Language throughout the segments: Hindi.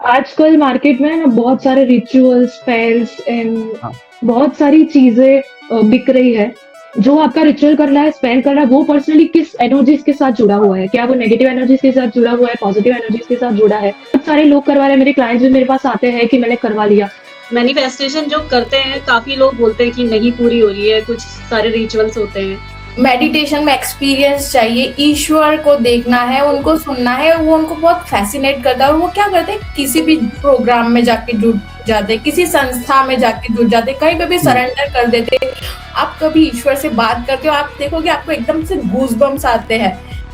आजकल मार्केट में ना बहुत सारे रिचुअल्स, स्पेल्स एंड हाँ, बहुत सारी चीज़ें बिक रही है। जो आपका रिचुअल कर रहा है, स्पेल कर रहा है, वो पर्सनली किस एनर्जीज़ के साथ जुड़ा हुआ है? क्या वो नेगेटिव एनर्जीज़ के साथ जुड़ा हुआ है, पॉजिटिव एनर्जीज़ के साथ जुड़ा है? बहुत सारे लोग करवा रहे हैं, मेरे क्लाइंट्स भी मेरे पास आते हैं कि मैंने करवा लिया। मैनिफेस्टेशन जो करते हैं, काफी लोग बोलते हैं कि नहीं पूरी हो रही है, कुछ सारे रिचुअल्स होते हैं। मेडिटेशन में एक्सपीरियंस चाहिए, ईश्वर को देखना है, उनको सुनना है, वो उनको बहुत फैसिनेट करता है। और वो क्या करते हैं, किसी भी प्रोग्राम में जाके जुड़ जाते, किसी संस्था में जाके जुड़ जाते, कहीं पे भी सरेंडर कर देते। आप कभी ईश्वर से बात करते हो, आप देखोगे आपको एकदम से गूज़बम्स आते हैं।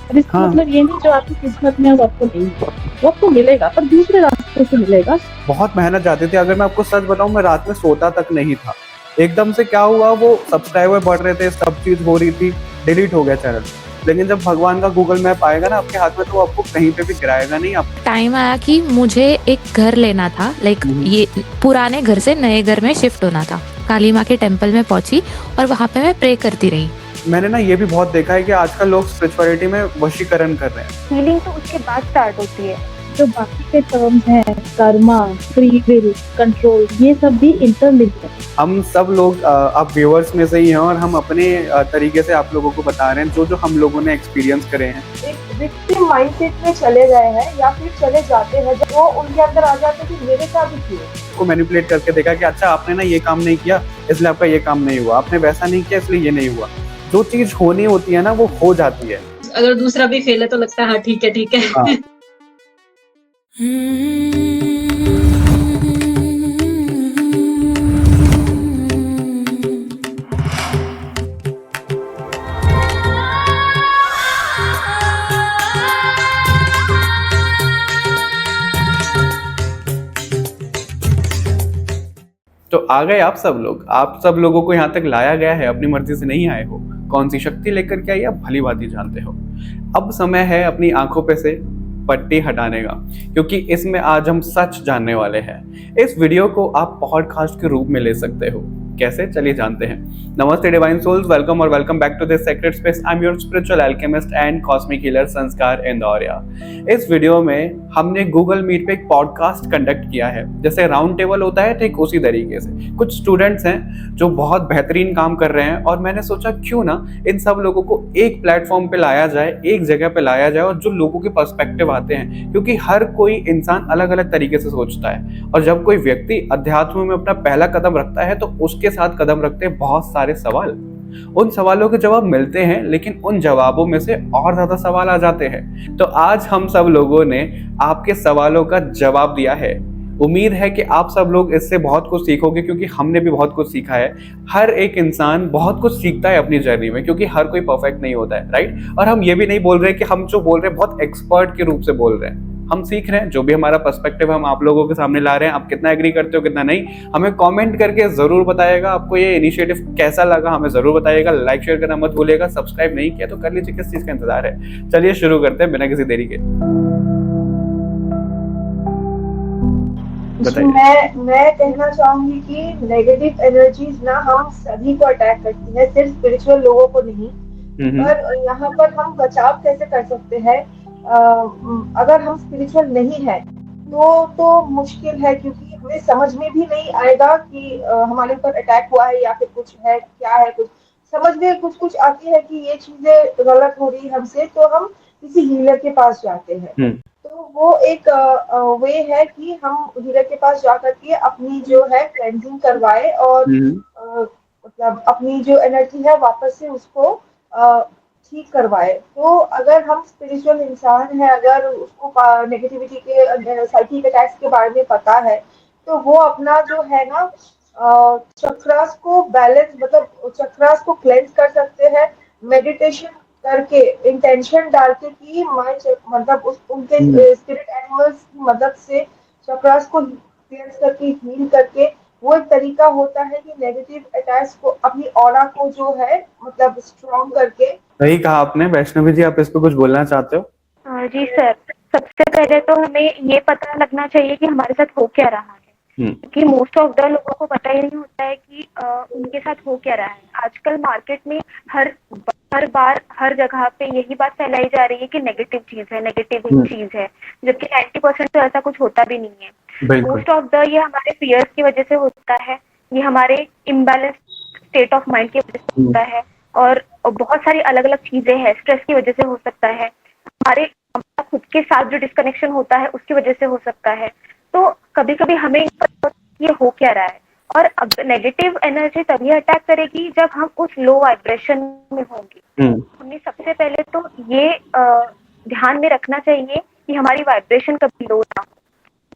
अब इसका हाँ। मतलब ये नहीं जो आपकी किस्मत में है वो आपको नहीं होगा, वो आपको मिलेगा पर दूसरे रास्ते से मिलेगा। बहुत मेहनत जाती थी। अगर मैं आपको सच बताऊं, मैं रात में सोता तक नहीं था। एकदम से क्या हुआ, वो सब्सक्राइबर बढ़ रहे थे, सब चीज हो रही थी, डिलीट हो गया चैनल। लेकिन जब भगवान का गूगल मैप आएगा ना आपके हाथ में, तो वो आपको कहीं पे भी गिराएगा नहीं। आप टाइम आया कि मुझे एक घर लेना था, ये पुराने घर से नए घर में शिफ्ट होना था। काली माँ के टेम्पल में पहुंची और वहाँ पे मैं प्रे करती रही। मैंने ना ये भी बहुत देखा है कि आजकल लोग स्पिरिचुअलिटी में वशीकरण कर रहे हैं। फीलिंग तो उसके बाद स्टार्ट होती है। जो बाकी के टर्म्स हैं, कर्मा, फ्री विल, कंट्रोल, ये सब भी इंटरलिंक्ड है। हम सब लोग आप व्यूअर्स में से ही हैं, और हम अपने तरीके से आप लोगों को बता रहे हैं जो जो हम लोगों ने एक्सपीरियंस करे हैं। एक विक्टिम माइंडसेट में चले गए हैं या फिर चले जाते हैं, जब वो उनके अंदर आ जाते हैं कि मेरे साथ भी क्यों। को मैनिपुलेट करके देखा कि अच्छा आपने ना ये काम नहीं किया इसलिए आपका ये काम नहीं हुआ, आपने वैसा नहीं किया इसलिए ये नहीं हुआ। जो चीज होनी होती है ना वो हो जाती है। अगर दूसरा भी फेल है तो लगता है हाँ ठीक है ठीक है। हाँ। तो आ गए आप सब लोग। आप सब लोगों को यहाँ तक लाया गया है, अपनी मर्जी से नहीं आए हो। कौन सी शक्ति लेकर के आई आप भली भांति जानते हो। अब समय है अपनी आंखों पे से पट्टी हटाने का, क्योंकि इसमें आज हम सच जानने वाले हैं। इस वीडियो को आप पॉडकास्ट के रूप में ले सकते हो। कैसे, चलिए जानते हैं। नमस्ते डिवाइन सोल्स, वेलकम और welcome back to this sacred space. I am your spiritual alchemist and cosmic healer Sanskar Indoriya. इस वीडियो में हमने गूगल मीट पे एक पॉडकास्ट कंडक्ट किया है। जैसे राउंड टेबल होता है, ठीक उसी तरीके से कुछ स्टूडेंट्स हैं जो बहुत बेहतरीन काम कर रहे हैं, और मैंने सोचा क्यों ना इन सब लोगों को एक प्लेटफॉर्म पे लाया जाए, एक जगह पे लाया जाए, और जो लोगों के पर्सपेक्टिव आते हैं, क्योंकि हर कोई इंसान अलग अलग तरीके से सोचता है। और जब कोई व्यक्ति अध्यात्म में अपना पहला कदम रखता है तो उसके साथ कदम रखते हैं बहुत सारे सवाल। उन सवालों के जवाब मिलते हैं, लेकिन उन जवाबों में से और ज्यादा सवाल आ जाते हैं। तो आज हम सब लोगों ने आपके सवालों का जवाब दिया है। उम्मीद है कि आप सब लोग इससे बहुत कुछ सीखोगे, क्योंकि हमने भी बहुत कुछ सीखा है। हर एक इंसान बहुत कुछ सीखता है अपनी जर्नी में, क्योंकि हर कोई परफेक्ट नहीं होता है, राइट। और हम ये भी नहीं बोल रहे कि हम जो बोल रहे हैं बहुत एक्सपर्ट के रूप से बोल रहे हैं। हम सीख रहे हैं, जो भी हमारा पर्सपेक्टिव हम आप लोगों के सामने ला रहे हैं। आप कितना एग्री करते हो कितना नहीं, हमें कमेंट करके जरूर बताइएगा। आपको ये इनिशिएटिव कैसा लगा हमें जरूर बताइएगा। लाइक शेयर करना मत भूलिएगा। सब्सक्राइब नहीं किया तो कर लीजिए, किस चीज का इंतजार है। चलिए शुरू करते हैं बिना किसी देरी के। मैं कहना चाहूंगी कि नेगेटिव एनर्जीज ना हम सभी को अटैक करती है, सिर्फ स्पिरिचुअल लोगों को नहीं। पर यहाँ पर हम बचाव कैसे कर सकते हैं? अगर हम स्पिरिचुअल नहीं है तो मुश्किल है, क्योंकि हमें समझ में भी नहीं आएगा कि हमारे ऊपर अटैक हुआ है या फिर कुछ है, क्या है। कुछ समझ में कुछ आती है कि ये चीजें गलत हो रही है हमसे, तो हम किसी हीलर के पास जाते हैं। तो वो एक वे है कि हम हीलर के पास जाकर के अपनी जो है क्लेंजिंग करवाए, और मतलब अपनी जो एनर्जी है वापस से उसको ठीक करवाए। तो अगर हम स्पिरिचुअल इंसान है, अगर उसको नेगेटिविटी के साइकिक अटैक्स के बारे में पता है, तो वो अपना जो है ना चक्रास को बैलेंस, मतलब चक्रास को क्लेंस कर सकते हैं मेडिटेशन करके, इंटेंशन डाल के कि मतलब उनके स्पिरिट एनिमल्स की मदद से चक्रास को क्लेंस करके, हील करके। वो एक तरीका होता है कि नेगेटिव अटैक्स को, अपनी ऑरा को जो है मतलब स्ट्रॉन्ग करके। सही कहा आपने। वैष्णवी जी, आप इस पे कुछ बोलना चाहते हो? जी सर, सबसे पहले तो हमें ये पता लगना चाहिए कि हमारे साथ हो क्या रहा है, क्योंकि मोस्ट ऑफ द लोगों को पता ही नहीं होता है कि उनके साथ हो क्या रहा है। आजकल मार्केट में हर बार हर जगह पे यही बात फैलाई जा रही है कि नेगेटिव चीज है, नेगेटिव चीज है, जबकि 90% तो ऐसा कुछ होता भी नहीं है। बिल्कुल। मोस्ट ऑफ द ये हमारे फियर्स की वजह से होता है, ये हमारे इम्बैलेंस स्टेट ऑफ माइंड की वजह से होता है, और बहुत सारी अलग अलग चीजें हैं, स्ट्रेस की वजह से हो सकता है, हमारा खुद के साथ जो डिस्कनेक्शन होता है उसकी वजह से हो सकता है। तो कभी कभी हमें ये हो क्या रहा है, और अब नेगेटिव एनर्जी तभी अटैक करेगी जब हम उस लो वाइब्रेशन में होंगे। हमें सबसे पहले तो ये ध्यान में रखना चाहिए कि हमारी वाइब्रेशन कभी लो ना हो।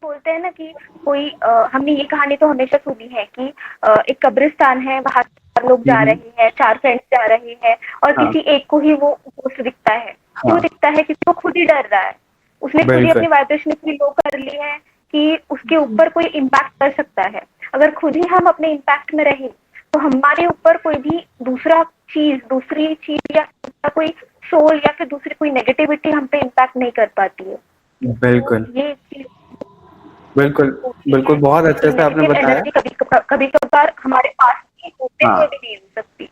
बोलते हैं ना कि कोई हमने ये कहानी तो हमेशा सुनी है कि एक कब्रिस्तान है, वहां 4 लोग जा रहे हैं, 4 फ्रेंड्स जा रहे हैं, और किसी एक को ही वो घोस्ट दिखता है। क्यों दिखता है? क्योंकि वो खुद ही डर रहा है, उसने खुद ही अपनी वाइब्रेशन इतनी लो कर ली है कि उसके ऊपर कोई इम्पैक्ट कर सकता है। अगर खुद ही हम अपने इम्पैक्ट में रहे तो हमारे ऊपर कोई भी दूसरी चीज या कोई सोल या फिर दूसरी कोई नेगेटिविटी हम पे इम्पैक्ट नहीं कर पाती है। बिल्कुल ये चीज बिल्कुल बहुत अच्छे से आपने बताया। कभी कभार हमारे पास होते हुए भी नहीं हो सकती।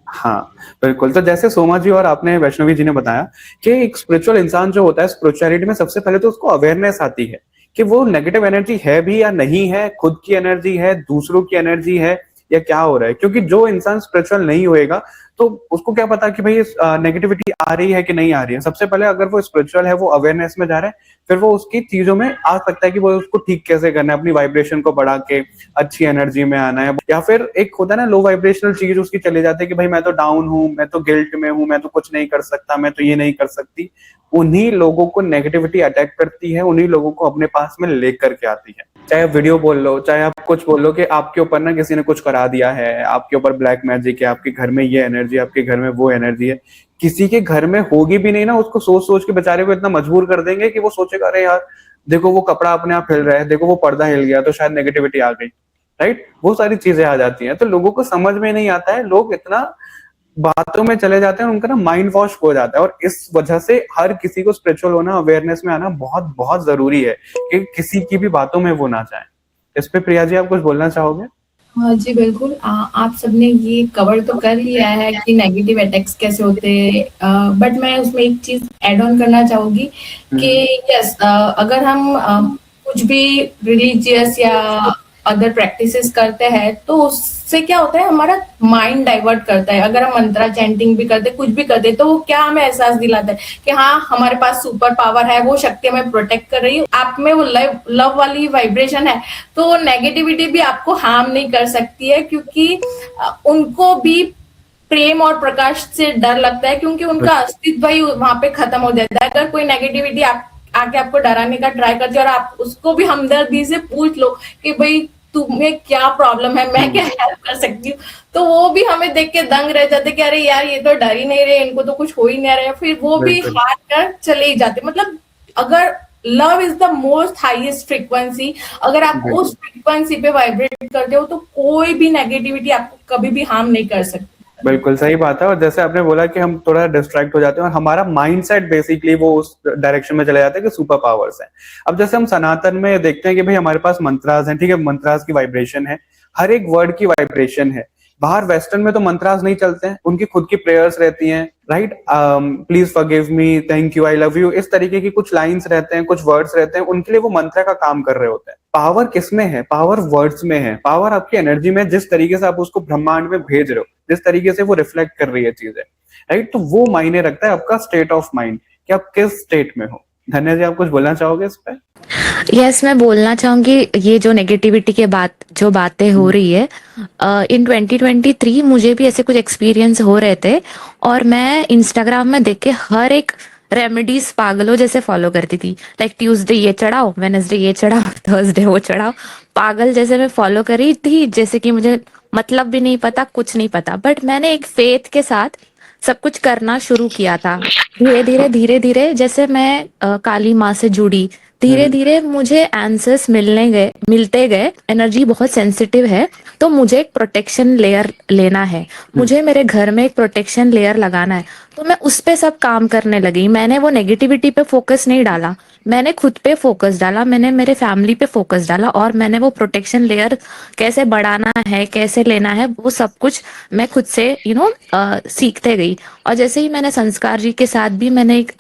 हाँ बिल्कुल। तो जैसे सोमा जी और आपने वैष्णवी जी ने बताया कि एक स्पिरिचुअल इंसान जो होता है, स्पिरिचुअलिटी में सबसे पहले तो उसको अवेयरनेस आती है कि वो नेगेटिव एनर्जी है भी या नहीं है, खुद की एनर्जी है, दूसरों की एनर्जी है, या क्या हो रहा है। क्योंकि जो इंसान स्पिरिचुअल नहीं होएगा तो उसको क्या पता कि भाई नेगेटिविटी आ रही है कि नहीं आ रही है। सबसे पहले अगर वो स्पिरिचुअल है, वो अवेयरनेस में जा रहा है, फिर वो उसकी चीजों में आ सकता है कि वो उसको ठीक कैसे करना है, अपनी वाइब्रेशन को बढ़ा के अच्छी एनर्जी में आना है। या फिर एक होता है ना लो वाइब्रेशनल चीज उसकी चले जाती है कि भाई मैं तो डाउन हूं, मैं तो गिल्ट में हूं, मैं तो कुछ नहीं कर सकता, मैं तो ये नहीं कर सकती। उन्हीं लोगों को नेगेटिविटी अटैक करती है, उन्हीं लोगों को अपने पास में लेकर के आती है। चाहे आप वीडियो बोल लो, चाहे आप कुछ बोल लो कि आपके ऊपर ना किसी ने कुछ करा दिया है, आपके ऊपर ब्लैक मैजिक है, आपके घर में ये एनर्जी, आपके घर में वो एनर्जी है। किसी के घर में होगी भी नहीं ना, उसको सोच सोच के बेचारे को इतना मजबूर कर देंगे कि वो सोचेगा अरे यार देखो वो कपड़ा अपने आप हिल रहा है, देखो वो पर्दा हिल गया तो शायद नेगेटिविटी आ गई, राइट। वो सारी चीजें आ जाती हैं। तो लोगों को समझ में नहीं आता है, लोग इतना बातों में चले जाते हैं, उनका ना माइंड वॉश हो जाता है। और इस वजह से हर किसी को स्पिरिचुअल होना, अवेयरनेस में आना बहुत बहुत जरूरी है कि किसी की भी बातों में वो ना जाए। इस पे प्रिया जी आप कुछ बोलना चाहोगे? हाँ जी बिल्कुल। आप सबने ये कवर तो कर लिया है कि नेगेटिव अटैक्स कैसे होते हैं, बट मैं उसमें एक चीज ऐड ऑन करना चाहूंगी कि यस, अगर हम कुछ भी रिलीजियस या अदर प्रैक्टिसेस करते हैं तो उससे क्या होता है, हमारा माइंड डाइवर्ट करता है। अगर हम मंत्रा चैंटिंग भी करते, कुछ भी करते, तो वो क्या हमें एहसास दिलाता है कि हाँ हमारे पास सुपर पावर है, वो शक्ति हमें प्रोटेक्ट कर रही है, आप में वो लव वाली वाइब्रेशन है, तो नेगेटिविटी भी आपको हार्म नहीं कर सकती है। क्योंकि उनको भी प्रेम और प्रकाश से डर लगता है, क्योंकि उनका अस्तित्व ही वहां पे खत्म हो जाता है। अगर कोई नेगेटिविटी आके आपको डराने का ट्राई करती है और आप उसको भी हमदर्दी से पूछ लो कि भाई तुम्हें क्या प्रॉब्लम है, मैं क्या हेल्प कर सकती हूँ, तो वो भी हमें देख के दंग रह जाते कि अरे यार ये तो डर ही नहीं रहे, इनको तो कुछ हो ही नहीं रहा, फिर वो भी हार कर चले ही जाते। मतलब अगर love is the most highest frequency, अगर आप उस फ्रीक्वेंसी पे वाइब्रेट करते हो तो कोई भी नेगेटिविटी आपको कभी भी हार्म नहीं कर सकती। बिल्कुल सही बात है। और जैसे आपने बोला कि हम थोड़ा डिस्ट्रैक्ट हो जाते हैं और हमारा माइंडसेट बेसिकली वो उस डायरेक्शन में चले जाते हैं कि सुपर पावर्स हैं। अब जैसे हम सनातन में देखते हैं कि भाई हमारे पास मंत्रास हैं, ठीक है, मंत्रास की वाइब्रेशन है, हर एक वर्ड की वाइब्रेशन है। बाहर वेस्टर्न में तो मंत्रास नहीं चलते हैं, उनकी खुद की प्रेयर्स रहती हैं, right. Please forgive me, thank you, I love you, इस तरीके की कुछ लाइंस रहते हैं, कुछ वर्ड्स रहते हैं, उनके लिए वो मंत्र का काम कर रहे होते हैं। पावर किसमें है? पावर वर्ड्स में है, पावर आपकी एनर्जी में, जिस तरीके से आप उसको ब्रह्मांड में भेज रहे हो, जिस तरीके से वो रिफ्लेक्ट कर रही है चीजें, राइट। तो वो मायने रखता है आपका स्टेट ऑफ माइंड, कि आप किस स्टेट में हो। धन्य जी आप कुछ बोलना चाहोगे इस पे? यस, मैं बोलना चाहूंगी ये जो नेगेटिविटी के जो बातें हो रही है, इन 2023 मुझे भी ऐसे कुछ एक्सपीरियंस हो रहे थे और मैं इंस्टाग्राम में देख के हर एक रेमेडीज पागलों जैसे फॉलो करती थी। लाइक ट्यूसडे ये चढ़ाओ, वेडनेसडे ये चढ़ाओ, थर्सडे वो चढ़ाओ, पागल जैसे मैं फॉलो करी थी, जैसे कि मुझे मतलब भी नहीं पता, कुछ नहीं पता, बट मैंने एक फेथ के साथ सब कुछ करना शुरू किया था। धीरे धीरे जैसे मैं काली माँ से जुड़ी, धीरे धीरे मुझे आंसर्स मिलते गए। एनर्जी बहुत सेंसिटिव है, तो मुझे एक प्रोटेक्शन लेयर लेना है, मुझे मेरे घर में एक प्रोटेक्शन लेयर लगाना है। तो मैं उस पे सब काम करने लगी। मैंने वो नेगेटिविटी पे फोकस नहीं डाला, मैंने खुद पे फोकस डाला, मैंने मेरे फैमिली पे फोकस डाला, और मैंने वो प्रोटेक्शन लेयर कैसे बढ़ाना है, कैसे लेना है, वो सब कुछ मैं खुद से सीखते गई। और जैसे ही मैंने संस्कार जी के साथ भी मैंने एक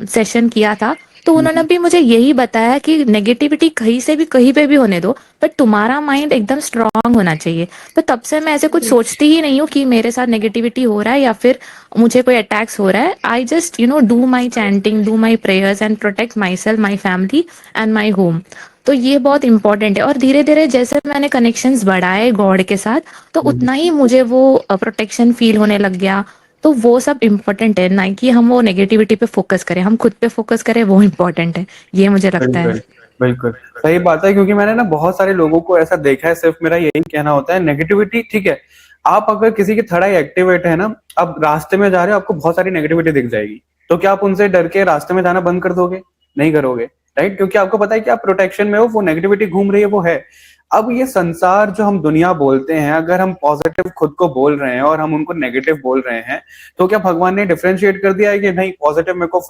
सेशन किया था, तो उन्होंने भी मुझे यही बताया कि नेगेटिविटी कहीं से भी कहीं पे भी होने दो, बट तुम्हारा माइंड एकदम स्ट्रांग होना चाहिए। तो तब से मैं ऐसे कुछ सोचती ही नहीं हूँ कि मेरे साथ नेगेटिविटी हो रहा है या फिर मुझे कोई अटैक्स हो रहा है। I just do my chanting, do my prayers and protect my self, my family and my home. तो ये बहुत इंपॉर्टेंट है। और धीरे धीरे जैसे मैंने कनेक्शंस बढ़ाए गॉड के साथ, तो उतना ही मुझे वो प्रोटेक्शन फील होने लग गया। तो वो सब इम्पोर्टेंट है, ना कि हम वो नेगेटिविटी पे फोकस करें, हम खुद पे फोकस करें, वो इम्पोर्टेंट है, ये मुझे लगता है। बिल्कुल बिल्कुल सही बात है, क्योंकि मैंने ना बहुत सारे लोगों को ऐसा देखा है। सिर्फ मेरा यही कहना होता है, नेगेटिविटी ठीक है, आप अगर किसी की थर्ड आई एक्टिवेट है ना, आप रास्ते में जा रहे हो, आपको बहुत सारी नेगेटिविटी दिख जाएगी, तो क्या आप उनसे डर के रास्ते में जाना बंद कर दोगे? नहीं करोगे, राइट? क्योंकि आपको पता है कि आप प्रोटेक्शन में हो, वो नेगेटिविटी घूम रही है, वो है। अब ये संसार जो हम दुनिया बोलते हैं, अगर हम पॉजिटिव खुद को बोल रहे हैं और हम उनको नेगेटिव बोल रहे हैं, तो क्या भगवान ने डिफरेंशिएट कर दिया है कि नहीं पॉजिटिव मेरे को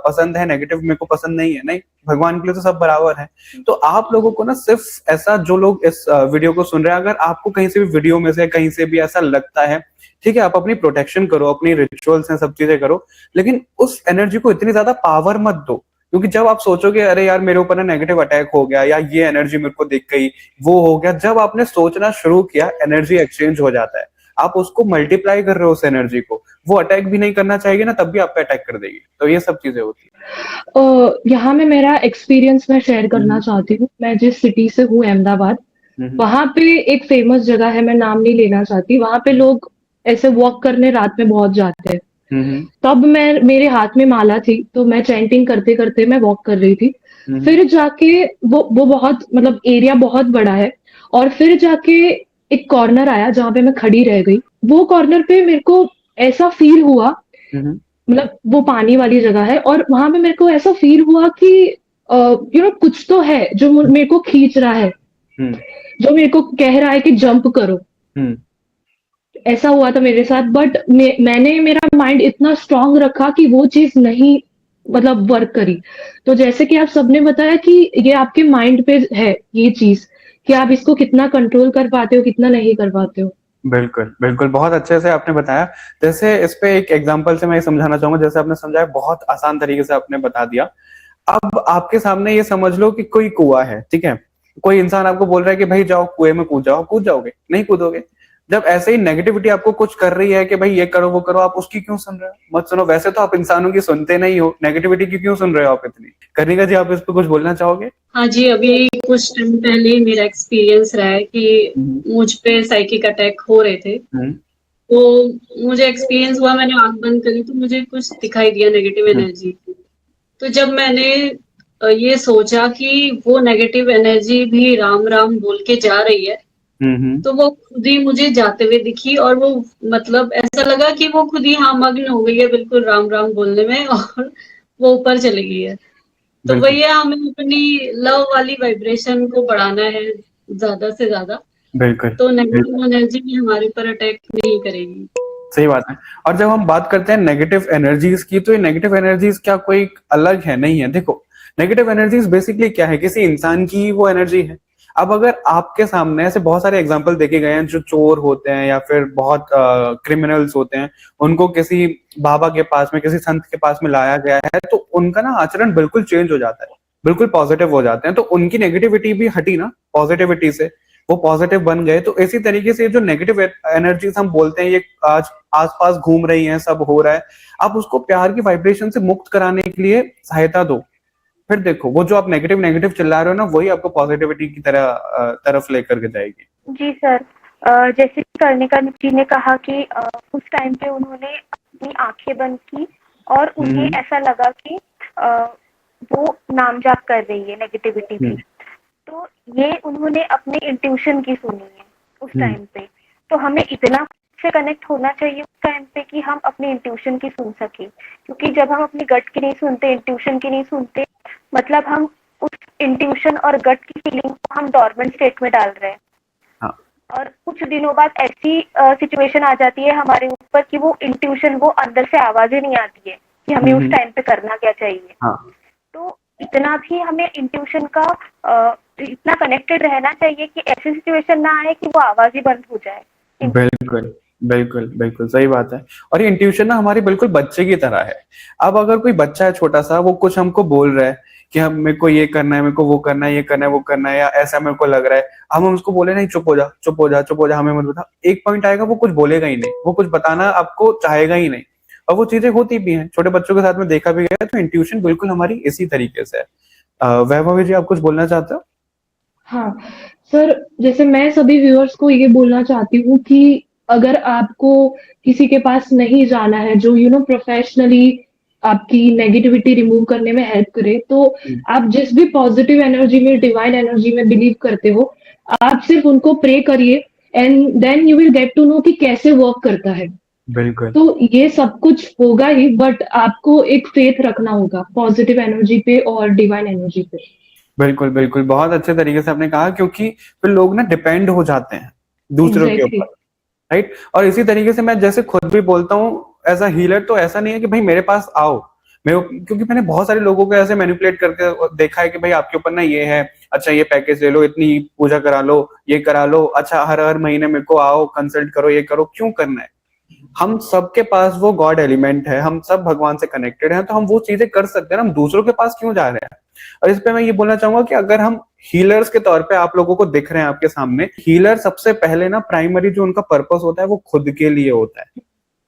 पसंद है, नेगेटिव मेरे को पसंद नहीं है? नहीं, भगवान के लिए तो सब बराबर है। तो आप लोगों को ना सिर्फ ऐसा, जो लोग इस वीडियो को सुन रहे हैं, अगर आपको कहीं से भी वीडियो में से कहीं से भी ऐसा लगता है, ठीक है, आप अपनी प्रोटेक्शन करो, अपनी रिचुअल्स हैं, सब चीजें करो, लेकिन उस एनर्जी को इतनी ज्यादा पावर मत दो। क्योंकि जब आप सोचोगे अरे यार मेरे ऊपर ना नेगेटिव अटैक हो गया, या ये एनर्जी मेरे को दिख गई, वो हो गया, जब आपने सोचना शुरू किया, एनर्जी एक्सचेंज हो जाता है। आप उसको मल्टीप्लाई कर रहे हो उस एनर्जी को, वो अटैक भी नहीं करना चाहिए ना, तब भी आप पे अटैक कर देगी। तो ये सब चीजें होती यहाँ में मेरा एक्सपीरियंस मैं शेयर करना चाहती हूँ। मैं जिस सिटी से हूँ, अहमदाबाद, है। वहां पे एक फेमस जगह है, मैं नाम नहीं लेना चाहती, वहां पे लोग ऐसे वॉक करने रात में बहुत जाते हैं। तब मैं, मेरे हाथ में माला थी, तो मैं चैंटिंग करते करते मैं वॉक कर रही थी। फिर जाके वो बहुत, मतलब एरिया बहुत बड़ा है, और फिर जाके एक कॉर्नर आया जहां पे मैं खड़ी रह गई। वो कॉर्नर पे मेरे को ऐसा फील हुआ, मतलब वो पानी वाली जगह है, और वहां पे मेरे को ऐसा फील हुआ कि कुछ तो है जो मेरे को खींच रहा है, जो मेरे को कह रहा है कि जंप करो। ऐसा हुआ था मेरे साथ, बट मैंने मेरा माइंड इतना स्ट्रांग रखा कि वो चीज नहीं, मतलब वर्क करी। तो जैसे कि आप सबने बताया कि ये आपके माइंड पे है ये चीज, कि आप इसको कितना कंट्रोल कर पाते हो, कितना नहीं कर पाते हो। बिल्कुल बिल्कुल, बहुत अच्छे से आपने बताया। जैसे इस पे एक एग्जांपल से मैं ये समझाना चाहूंगा, जैसे आपने समझाया, बहुत आसान तरीके से आपने बता दिया। अब आपके सामने ये समझ लो कि कोई कुआं है, ठीक है, कोई इंसान आपको बोल रहा है कि भाई जाओ कुएं में कूद जाओ, कूद जाओगे? नहीं कूदोगे। जब ऐसे ही नेगेटिविटी आपको कुछ कर रही है कि भाई ये करो वो करो, आप उसकी क्यों सुन रहे हो? मत सुनो। वैसे तो आप इंसानों की सुनते नहीं हो, नेगेटिविटी की क्यों सुन रहे हो आप इतनी? कनिका जी, आप इस पे कुछ बोलना चाहोगे? हाँ जी, अभी कुछ टाइम पहले मेरा एक्सपीरियंस रहा है कि मुझ पे साइकिक अटैक हो रहे थे। तो मुझे एक्सपीरियंस हुआ, मैंने आंख बंद करी तो मुझे कुछ दिखाई दिया नेगेटिव एनर्जी। तो जब मैंने ये सोचा कि वो नेगेटिव एनर्जी भी राम राम बोल के जा रही है, तो वो खुद ही मुझे जाते हुए दिखी, और वो, मतलब ऐसा लगा कि वो खुद ही मग्न हो गई है बिल्कुल राम राम बोलने में, और वो ऊपर चली गई है। तो भैया हमें अपनी लव वाली वाइब्रेशन को बढ़ाना है ज्यादा से ज्यादा, बिल्कुल, तो नेगेटिव एनर्जी भी हमारे पर अटैक नहीं करेगी। सही बात है। और जब हम बात करते हैं नेगेटिव एनर्जीज की, तो ये नेगेटिव एनर्जीज क्या कोई अलग है? नहीं है। देखो, नेगेटिव एनर्जीज बेसिकली क्या है, किसी इंसान की वो एनर्जी है। अब अगर आपके सामने ऐसे बहुत सारे एग्जांपल देखे गए हैं, जो चोर होते हैं या फिर बहुत क्रिमिनल्स होते हैं, उनको किसी बाबा के पास में, किसी संत के पास में लाया गया है, तो उनका ना आचरण बिल्कुल चेंज हो जाता है, बिल्कुल पॉजिटिव हो जाते हैं। तो उनकी नेगेटिविटी भी हटी ना पॉजिटिविटी से, वो पॉजिटिव बन गए। तो इसी तरीके से जो नेगेटिव एनर्जीज हम बोलते हैं, ये आज आसपास घूम रही हैं, सब हो रहा है, आप उसको प्यार की वाइब्रेशन से मुक्त कराने के लिए सहायता दो। फिर देखो, वो जो आप नेगेटिव नेगेटिव चिल्ला रहे हो ना, वही आपको पॉजिटिविटी की तरफ लेकर के जाएगी। जी सर, जैसे कि कर्णिका जी ने कहा कि उस टाइम पे उन्होंने अपनी आंखें बंद की और उन्हें ऐसा लगा कि वो नाम जाप कर रही है नेगेटिविटी की। तो ये उन्होंने अपने इंट्यूशन की सुनी है उस टाइम पे। तो हमें इतना से कनेक्ट होना चाहिए उस टाइम पे कि हम अपने इंट्यूशन की सुन सके, क्योंकि जब हम अपनी गट की नहीं सुनते, इंट्यूशन की नहीं सुनते, मतलब हम उस इंट्यूशन और गट की फीलिंग को हम डॉर्मेंट स्टेट में डाल रहे हैं। और कुछ दिनों बाद ऐसी सिचुएशन आ जाती है हमारे ऊपर कि वो इंट्यूशन, वो अंदर से आवाजें नहीं आती है कि हमें उस टाइम पे करना क्या चाहिए। तो इतना भी हमें इंट्यूशन का इतना कनेक्टेड रहना चाहिए कि ऐसी सिचुएशन ना आए कि वो आवाज ही बंद हो जाए। बिल्कुल बिल्कुल, बिल्कुल, सही बात है। और ये इंट्यूशन ना हमारी बिल्कुल बच्चे की तरह है। अब अगर कोई बच्चा है छोटा-सा, वो कुछ हमको बोल रहा है कि हम मेरे को ये करना है, मेरे को वो करना है, ये करना है, वो करना है, या ऐसा मेरे को लग रहा है। हम उसको बोले नहीं, चुप हो जा, चुप हो जा, चुप हो जा, हमें मत बता। एक पॉइंट आएगा वो कुछ बोलेगा ही नहीं, वो कुछ बताना आपको चाहेगा ही नहीं। और वो चीज़ें होती भी हैं, छोटे बच्चों के साथ में देखा भी गया है, तो इंट्यूशन बिल्कुल हमारी इसी तरीके से है। वैभवी जी, आप कुछ बोलना चाहते हो? हाँ, सर, जैसे मैं सभी व्यूअर्स को ये बोलना चाहती हूँ कि अगर आपको किसी के पास नहीं जाना है जो प्रोफेशनली आपकी नेगेटिविटी रिमूव करने में हेल्प करे, तो आप जिस भी पॉजिटिव एनर्जी में, डिवाइन एनर्जी में बिलीव करते हो, आप सिर्फ उनको प्रे करिए and then you will get to know कि कैसे वर्क करता है। बिल्कुल। तो ये सब कुछ होगा ही, बट आपको एक फेथ रखना होगा पॉजिटिव एनर्जी पे और डिवाइन एनर्जी पे। बिल्कुल, बिल्कुल, बहुत अच्छे तरीके से आपने कहा, क्योंकि फिर लोग ना डिपेंड हो जाते हैं दूसरों के एग्जैक्टली। ऊपर, राइट? और इसी तरीके से मैं जैसे खुद भी बोलता हूँ एज़ अ हीलर, तो ऐसा नहीं है कि भाई मेरे पास आओ, मैं, क्योंकि मैंने बहुत सारे लोगों को ऐसे मैनिपुलेट करके देखा है कि भाई आपके ऊपर ना ये है, अच्छा ये पैकेज ले लो, इतनी पूजा करा लो, ये करा लो, अच्छा हर महीने मेरे को आओ, कंसल्ट करो, ये करो, क्यों करना है? हम सबके पास वो गॉड एलिमेंट है, हम सब भगवान से कनेक्टेड हैं, तो हम वो चीजें कर सकते हैं ना, हम दूसरों के पास क्यों जा रहे हैं? और इस पे मैं ये बोलना चाहूंगा कि अगर हम हीलर्स के तौर पे आप लोगों को दिख रहे हैं आपके सामने, हीलर सबसे पहले ना प्राइमरी जो उनका पर्पस होता है वो खुद के लिए होता है,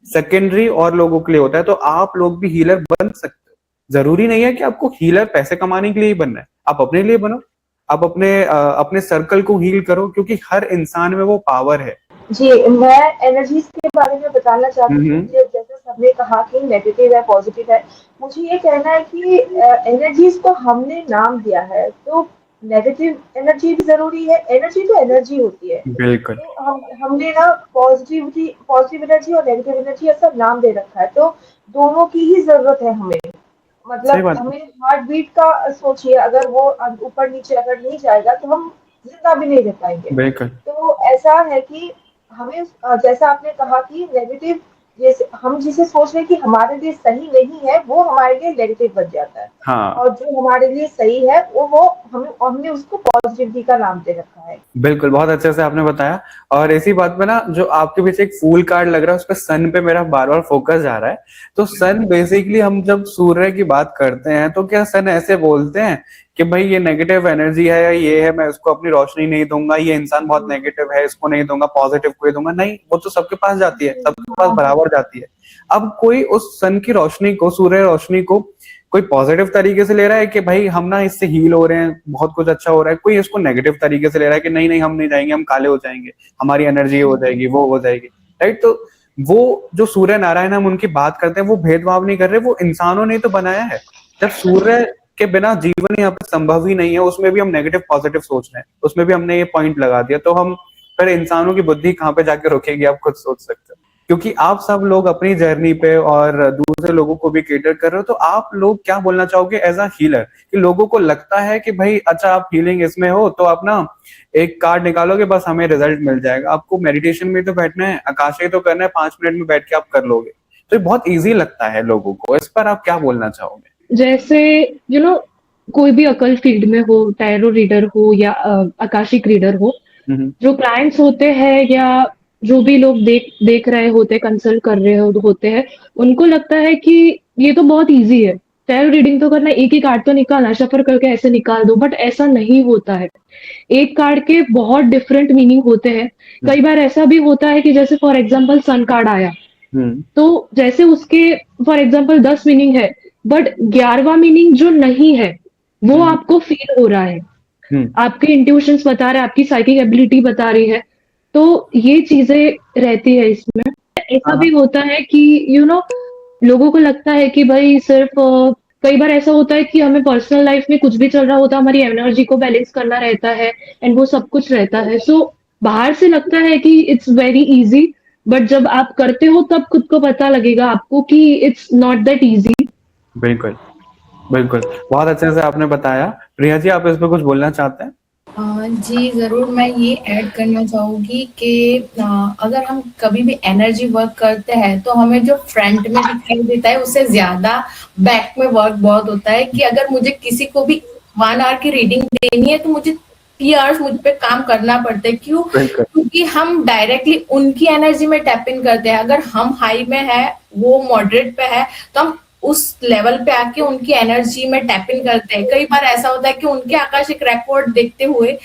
सेकेंडरी और लोगों के लिए होता है। तो आप लोग भी हीलर बन सकते हो। जरूरी नहीं है कि आपको हीलर पैसे कमाने के लिए ही बनना है, आप अपने लिए बनो, आप अपने सर्कल को हील करो, क्योंकि हर इंसान में वो पावर है। जी, मैं एनर्जीज के बारे में बताना चाहती हूँ। जैसे सबने कहा कि नेगेटिव है, पॉजिटिव है, मुझे ये कहना है कि एनर्जीज को हमने नाम दिया है, तो नेगेटिव एनर्जी भी जरूरी है। एनर्जी तो एनर्जी होती है, बिल्कुल। तो हमने ना पॉजिटिव एनर्जी और नेगेटिव एनर्जी ऐसा नाम दे रखा है, तो दोनों की ही जरूरत है हमें। सही मतलब बात है। हमें हार्ट बीट का सोचिए, अगर वो ऊपर नीचे अगर नहीं जाएगा तो हम जिंदा भी नहीं रह पाएंगे। बिल्कुल। तो ऐसा है कि हमें जैसा आपने कहा कि नेगेटिव, जैसे हम जिसे सोच रहे हैं कि हमारे लिए सही नहीं है, वो हमारे लिए नेगेटिव बन जाता है। हाँ, और जो हमारे लिए सही है वो हमने उसको पॉजिटिविटी का नाम दे रखा है। बिल्कुल, बहुत अच्छे से आपने बताया। और इसी बात पे ना, जो आपके पीछे एक फूल कार्ड लग रहा है, उस पे सन पे मेरा बार बार फोकस जा रहा है। तो सन बेसिकली, हम जब सूर्य की बात करते हैं तो क्या सन ऐसे बोलते हैं कि भाई ये नेगेटिव एनर्जी है या ये है, मैं उसको अपनी रोशनी नहीं दूंगा, ये इंसान बहुत नेगेटिव है, इसको नहीं दूंगा, पॉजिटिव को ही दूंगा? नहीं, वो तो सबके पास जाती है, सबके पास बराबर जाती है। अब कोई उस सन की रोशनी को, सूर्य रोशनी को कोई पॉजिटिव तरीके से ले रहा है कि भाई हम ना इससे हील हो रहे हैं, बहुत कुछ अच्छा हो रहा है, कोई इसको नेगेटिव तरीके से ले रहा है कि नहीं नहीं हम नहीं जाएंगे, हम काले हो जाएंगे, हमारी एनर्जी हो जाएगी, वो हो जाएगी, राइट? तो वो जो सूर्य नारायण हम उनकी बात करते हैं, वो भेदभाव नहीं कर रहे, वो इंसानों ने तो बनाया है। जब सूर्य के बिना जीवन यहाँ पे संभव ही नहीं है, उसमें भी हम नेगेटिव पॉजिटिव सोच रहे हैं, उसमें भी हमने ये पॉइंट लगा दिया, तो हम फिर इंसानों की बुद्धि कहाँ पे जाके रुकेगी, आप खुद सोच सकते हो। क्योंकि आप सब लोग अपनी जर्नी पे और दूसरे लोगों को भी केटर कर रहे हो, तो आप लोग क्या बोलना चाहोगे एज अ हीलर? कि लोगों को लगता है कि भाई अच्छा आप हीलिंग इसमें हो तो आप ना एक कार्ड निकालोगे, बस हमें रिजल्ट मिल जाएगा, आपको मेडिटेशन में तो बैठना है, आकाशीय तो करना है, 5 मिनट में बैठ के आप कर लोगे, तो ये बहुत ईजी लगता है लोगों को। इस पर आप क्या बोलना चाहोगे? जैसे कोई भी अकल फील्ड में हो, टैरो रीडर हो या आकाशिक रीडर हो, जो क्लाइंट्स होते हैं या जो भी लोग देख रहे होते, कंसल्ट कर रहे होते हैं, उनको लगता है कि ये तो बहुत इजी है, टैरो रीडिंग तो करना, एक ही कार्ड तो निकालना, शफर करके ऐसे निकाल दो, बट ऐसा नहीं होता है। एक कार्ड के बहुत डिफरेंट मीनिंग होते हैं। कई बार ऐसा भी होता है कि जैसे फॉर एग्जाम्पल सन कार्ड आया, तो जैसे उसके फॉर एग्जाम्पल 10 मीनिंग है, बट 11वां मीनिंग जो नहीं है वो आपको फील हो रहा है, आपके इंट्यूशंस बता रहे हैं, आपकी साइकिक एबिलिटी बता रही है। तो ये चीजें रहती है इसमें। ऐसा भी होता है कि लोगों को लगता है कि भाई सिर्फ कई बार ऐसा होता है कि हमें पर्सनल लाइफ में कुछ भी चल रहा होता है, हमारी एनर्जी को बैलेंस करना रहता है एंड वो सब कुछ रहता है। सो बाहर से लगता है कि इट्स वेरी इजी, बट जब आप करते हो तब खुद को पता लगेगा आपको कि इट्स नॉट दैट इजी। बिल्कुल, बिल्कुल, बहुत अच्छे से आपने बताया। प्रिया जी, आप इस पे कुछ बोलना चाहते हैं? जी ज़रूर, मैं ये ऐड करना चाहूँगी कि अगर हम कभी भी एनर्जी वर्क करते हैं तो हमें जो फ्रंट में दिखाई देता है उससे ज़्यादा बैक में वर्क बहुत होता है। कि अगर मुझे किसी को भी 1 आवर की रीडिंग देनी है तो मुझे ईयर्स मुझ पे काम करना पड़ता है। क्यों? क्योंकि हम डायरेक्टली उनकी एनर्जी में टैप इन करते हैं। अगर हम हाई में है, वो मॉडरेट पे है, तो हम उस लेवल पे आके उनकी एनर्जी में टैप इन करते हैं। कई बार ऐसा होता है कि उनके आकाशिक रिकॉर्ड देखते हुए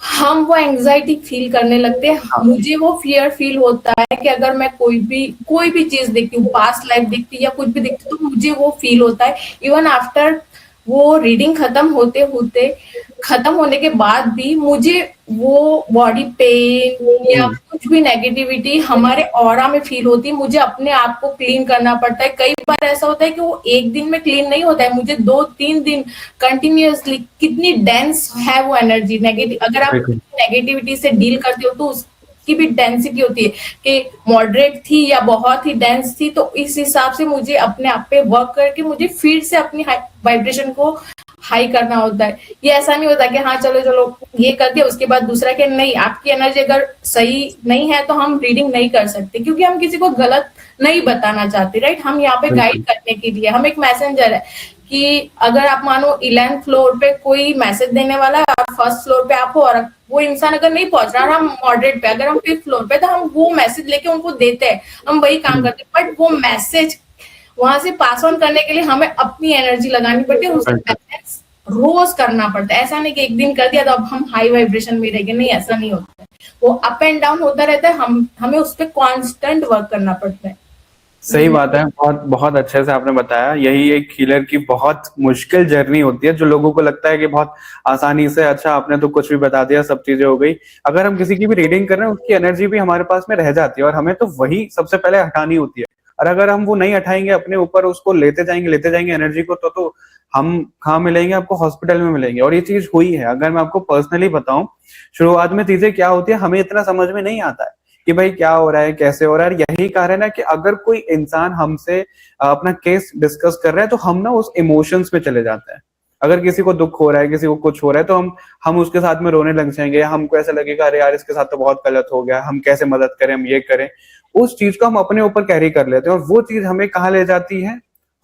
हम वो एंजाइटी फील करने लगते हैं। मुझे वो फियर फील होता है कि अगर मैं कोई भी चीज देखती हूँ, पास्ट लाइफ देखती या कुछ भी देखती हूँ, तो मुझे वो फील होता है। इवन आफ्टर वो रीडिंग खत्म होने के बाद भी मुझे वो बॉडी पेन या कुछ भी नेगेटिविटी हमारे ऑरा में फील होती है। मुझे अपने आप को क्लीन करना पड़ता है। कई बार ऐसा होता है कि वो एक दिन में क्लीन नहीं होता है, मुझे 2-3 दिन कंटिन्यूअसली, कितनी डेंस है वो एनर्जी नेगेटिव। अगर आप नेगेटिविटी से डील करते हो तो उसकी भी डेंसिटी होती है कि मॉडरेट थी या बहुत ही डेंस थी। तो इस हिसाब से मुझे अपने आप पे वर्क करके मुझे फिर से अपनी वाइब्रेशन को हाई करना होता है। ये ऐसा नहीं होता कि हाँ चलो ये कर दिया उसके बाद दूसरा के नहीं। आपकी एनर्जी अगर सही नहीं है तो हम रीडिंग नहीं कर सकते, क्योंकि हम किसी को गलत नहीं बताना चाहते, राइट। हम यहाँ पे गाइड करने के लिए, हम एक मैसेंजर है कि अगर आप मानो 11th फ्लोर पे कोई मैसेज देने वाला है, आप 1st फ्लोर पे आप हो और वो इंसान अगर नहीं पहुंच रहा, हम मॉडरेट पे, अगर हम 5th फ्लोर पे, तो हम वो मैसेज लेके उनको देते हैं, हम वही काम करते हैं। बट वो मैसेज वहां से पास ऑन करने के लिए हमें अपनी एनर्जी लगानी पड़ती है, उसे बैलेंस रोज करना पड़ता है। ऐसा नहीं कि एक दिन कर दिया तो अब हम हाई वाइब्रेशन में रहेंगे, नहीं, ऐसा नहीं होता है। वो अप एंड डाउन होता रहता है, हमें उस पर कॉन्स्टेंट वर्क करना पड़ता है। सही बात है, बहुत बहुत अच्छे से आपने बताया। यही एक हीलर की बहुत मुश्किल जर्नी होती है, जो लोगों को लगता है कि बहुत आसानी से, अच्छा आपने तो कुछ भी बता दिया, सब चीजें हो गई। अगर हम किसी की भी रीडिंग कर रहे हैं, उसकी एनर्जी भी हमारे पास में रह जाती है और हमें तो वही सबसे पहले हटानी होती है। और अगर हम वो नहीं हटाएंगे अपने ऊपर, उसको लेते जाएंगे एनर्जी को, तो हम कहाँ मिलेंगे? आपको हॉस्पिटल में मिलेंगे। और ये चीज हुई है। अगर मैं आपको पर्सनली बताऊं, शुरुआत में चीजें क्या होती है, हमें इतना समझ में नहीं आता है कि भाई क्या हो रहा है, कैसे हो रहा है। यही कारण है कि अगर कोई इंसान हमसे अपना केस डिस्कस कर रहा है, तो हम ना उस इमोशंस में चले जाते हैं। अगर किसी को दुख हो रहा है, किसी को कुछ हो रहा है, तो हम उसके साथ में रोने लग जाएंगे। हमको ऐसा लगेगा, अरे यार इसके साथ तो बहुत गलत हो गया, हम कैसे मदद करें, हम ये करें। उस चीज को हम अपने ऊपर कैरी कर लेते हैं और वो चीज हमें कहाँ ले जाती है?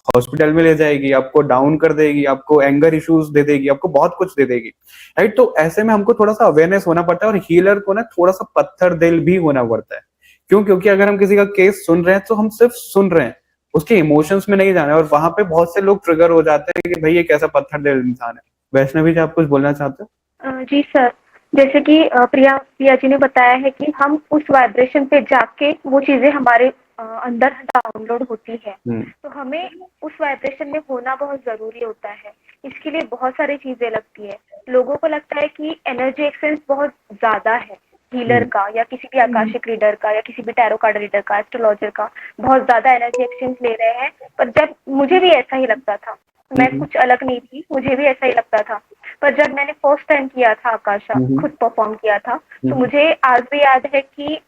हॉस्पिटल में ले जाएगी, आपको डाउन कर देगी, आपको एंगर इश्यूज दे देगी, आपको बहुत कुछ दे देगी, राइट। तो ऐसे में हमको थोड़ा सा अवेयरनेस होना पड़ता है और हीलर को ना थोड़ा सा पत्थर दिल भी होना पड़ता है। क्यों? क्योंकि अगर हम किसी का केस सुन रहे हैं तो हम सिर्फ सुन रहे हैं, उसके इमोशंस में नहीं जाना है। और वहां पे बहुत से लोग ट्रिगर हो जाते हैं कि भाई ये कैसा पत्थर दिल इंसान है। वैष्णवी जी, आप कुछ बोलना चाहते हो? जी सर, जैसे कि प्रिया जी ने बताया है कि हम उस वाइब्रेशन पे जाके वो चीजें हमारे अंदर डाउनलोड होती है, तो हमें उस वाइब्रेशन में होना बहुत जरूरी होता है। इसके लिए बहुत सारी चीजें लगती है। लोगों को लगता है कि एनर्जी एक्सचेंज बहुत ज्यादा है हीलर का, या किसी भी आकाशिक रीडर का, या किसी भी टैरो कार्ड रीडर का, एस्ट्रोलॉजर का, बहुत ज्यादा एनर्जी एक्सचेंज ले रहे हैं। पर जब मुझे भी ऐसा ही लगता था, मैं कुछ अलग नहीं थी, मुझे भी ऐसा ही लगता था। पर जब मैंने फर्स्ट टाइम किया था आकाशा, खुद परफॉर्म किया था, तो मुझे आज भी याद है कि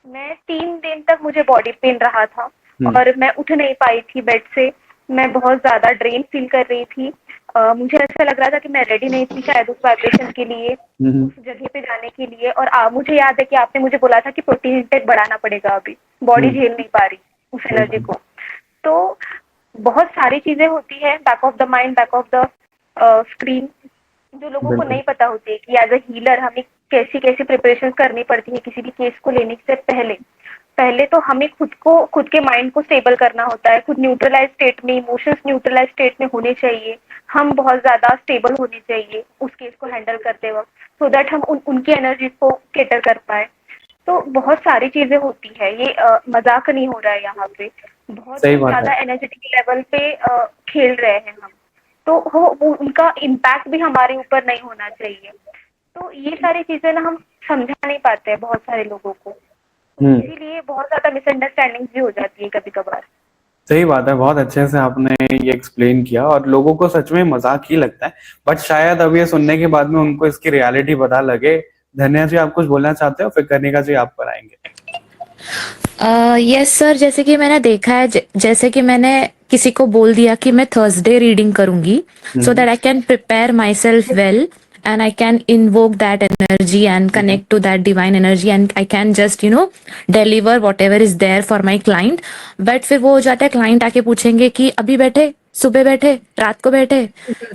मैं 3 दिन तक मुझे बॉडी पेन रहा था और मैं उठ नहीं पाई थी बेड से। मैं बहुत ज्यादा ड्रेन फील कर रही थी। मुझे ऐसा लग रहा था कि मैं रेडी नहीं थी शायद उस वाइब्रेशन के लिए, उस जगह पे जाने के लिए। और मुझे याद है कि आपने मुझे बोला था कि प्रोटीन इंटेक बढ़ाना पड़ेगा, अभी बॉडी झेल नहीं पा रही उस एनर्जी को। तो बहुत सारी चीजें होती है back of the mind, back of the screen, जो लोगों को नहीं पता होती है कि एज अ हीलर हमें कैसी कैसी प्रिपरेशन करनी पड़ती है किसी भी केस को लेने से पहले तो हमें खुद के माइंड को स्टेबल करना होता है। खुद न्यूट्रलाइज स्टेट में, इमोशंस न्यूट्रलाइज स्टेट में होने चाहिए। हम बहुत ज्यादा स्टेबल होने चाहिए उस केस को हैंडल करते वक्त, सो दैट हम उनकी एनर्जी को कैटर कर पाए। तो बहुत सारी चीजें होती है, ये मजाक नहीं हो रहा है यहाँ पे। बहुत ज्यादा एनर्जेटिक लेवल पे खेल रहे हैं हम, तो उनका इम्पैक्ट भी हमारे ऊपर नहीं होना चाहिए। तो ये सारी चीजें ना हम समझा नहीं पाते हैं बहुत सारे लोगों को, इसीलिए बहुत ज्यादा मिसअंडरस्टैंडिंग भी हो जाती है कभी कभार। सही बात है, बहुत अच्छे से आपने ये एक्सप्लेन किया और लोगों को सच में मजाक ही लगता है, बट शायद अब ये सुनने के बाद में उनको इसकी रियलिटी पता लगे। धन्या जी, आप कुछ बोलना चाहते हो? फिर कनिका जी आप पर आएंगे। यस सर, जैसे कि मैंने देखा है, जैसे कि मैंने किसी को बोल दिया कि मैं थर्सडे रीडिंग करूंगी, so that I can prepare my self well and I can invoke that energy and connect to that divine energy and I can just deliver whatever is there for my client. But फिर वो हो जाता है, क्लाइंट आके पूछेंगे कि अभी बैठे सुबह बैठे, रात को बैठे,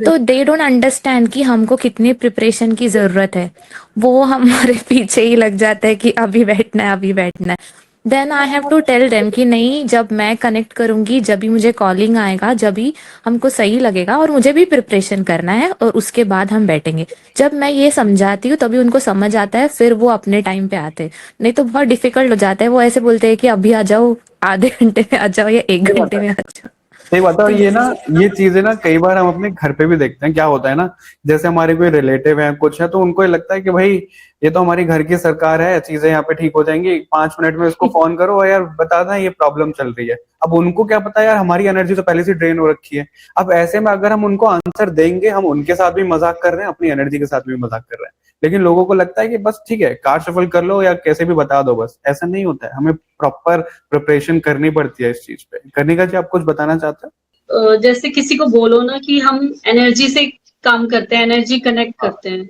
तो दे डोंट अंडरस्टैंड कि हमको कितनी प्रिपरेशन की जरूरत है। वो हमारे पीछे ही लग जाता है कि अभी बैठना है, अभी बैठना है। Then I have to tell them कि नहीं, जब मैं कनेक्ट करूंगी, जब भी मुझे कॉलिंग आएगा, जब भी हमको सही लगेगा, और मुझे भी प्रिपरेशन करना है, और उसके बाद हम बैठेंगे। जब मैं ये समझाती हूँ तभी उनको समझ आता है, फिर वो अपने टाइम पे आते हैं। नहीं तो बहुत डिफिकल्ट हो जाता है, वो ऐसे बोलते हैं कि अभी आ जाओ, आधे घंटे में आ जाओ या 1 घंटे में आ जाओ। सही बात है। और तो ये ना, ये चीजें ना कई बार हम अपने घर पे भी देखते हैं। क्या होता है ना, जैसे हमारे कोई रिलेटिव है, कुछ है, तो उनको ये लगता है कि भाई ये तो हमारी घर की सरकार है, चीजें यहाँ पे ठीक हो जाएंगी, 5 मिनट में इसको फोन करो और यार बता दें ये प्रॉब्लम चल रही है। अब उनको क्या पता यार, हमारी एनर्जी तो पहले से ड्रेन हो रखी है। अब ऐसे में अगर हम उनको आंसर देंगे, हम उनके साथ भी मजाक कर रहे हैं, अपनी एनर्जी के साथ भी मजाक कर रहे हैं। लेकिन लोगों को लगता है कि बस ठीक है, कार्ड शफल कर लो या कैसे भी बता दो, बस। ऐसा नहीं होता है, हमें प्रॉपर प्रिपरेशन करनी पड़ती है इस चीज पे। करने का जी आप कुछ बताना चाहते हैं? जैसे किसी को बोलो ना कि हम एनर्जी से काम करते हैं, एनर्जी कनेक्ट करते हैं,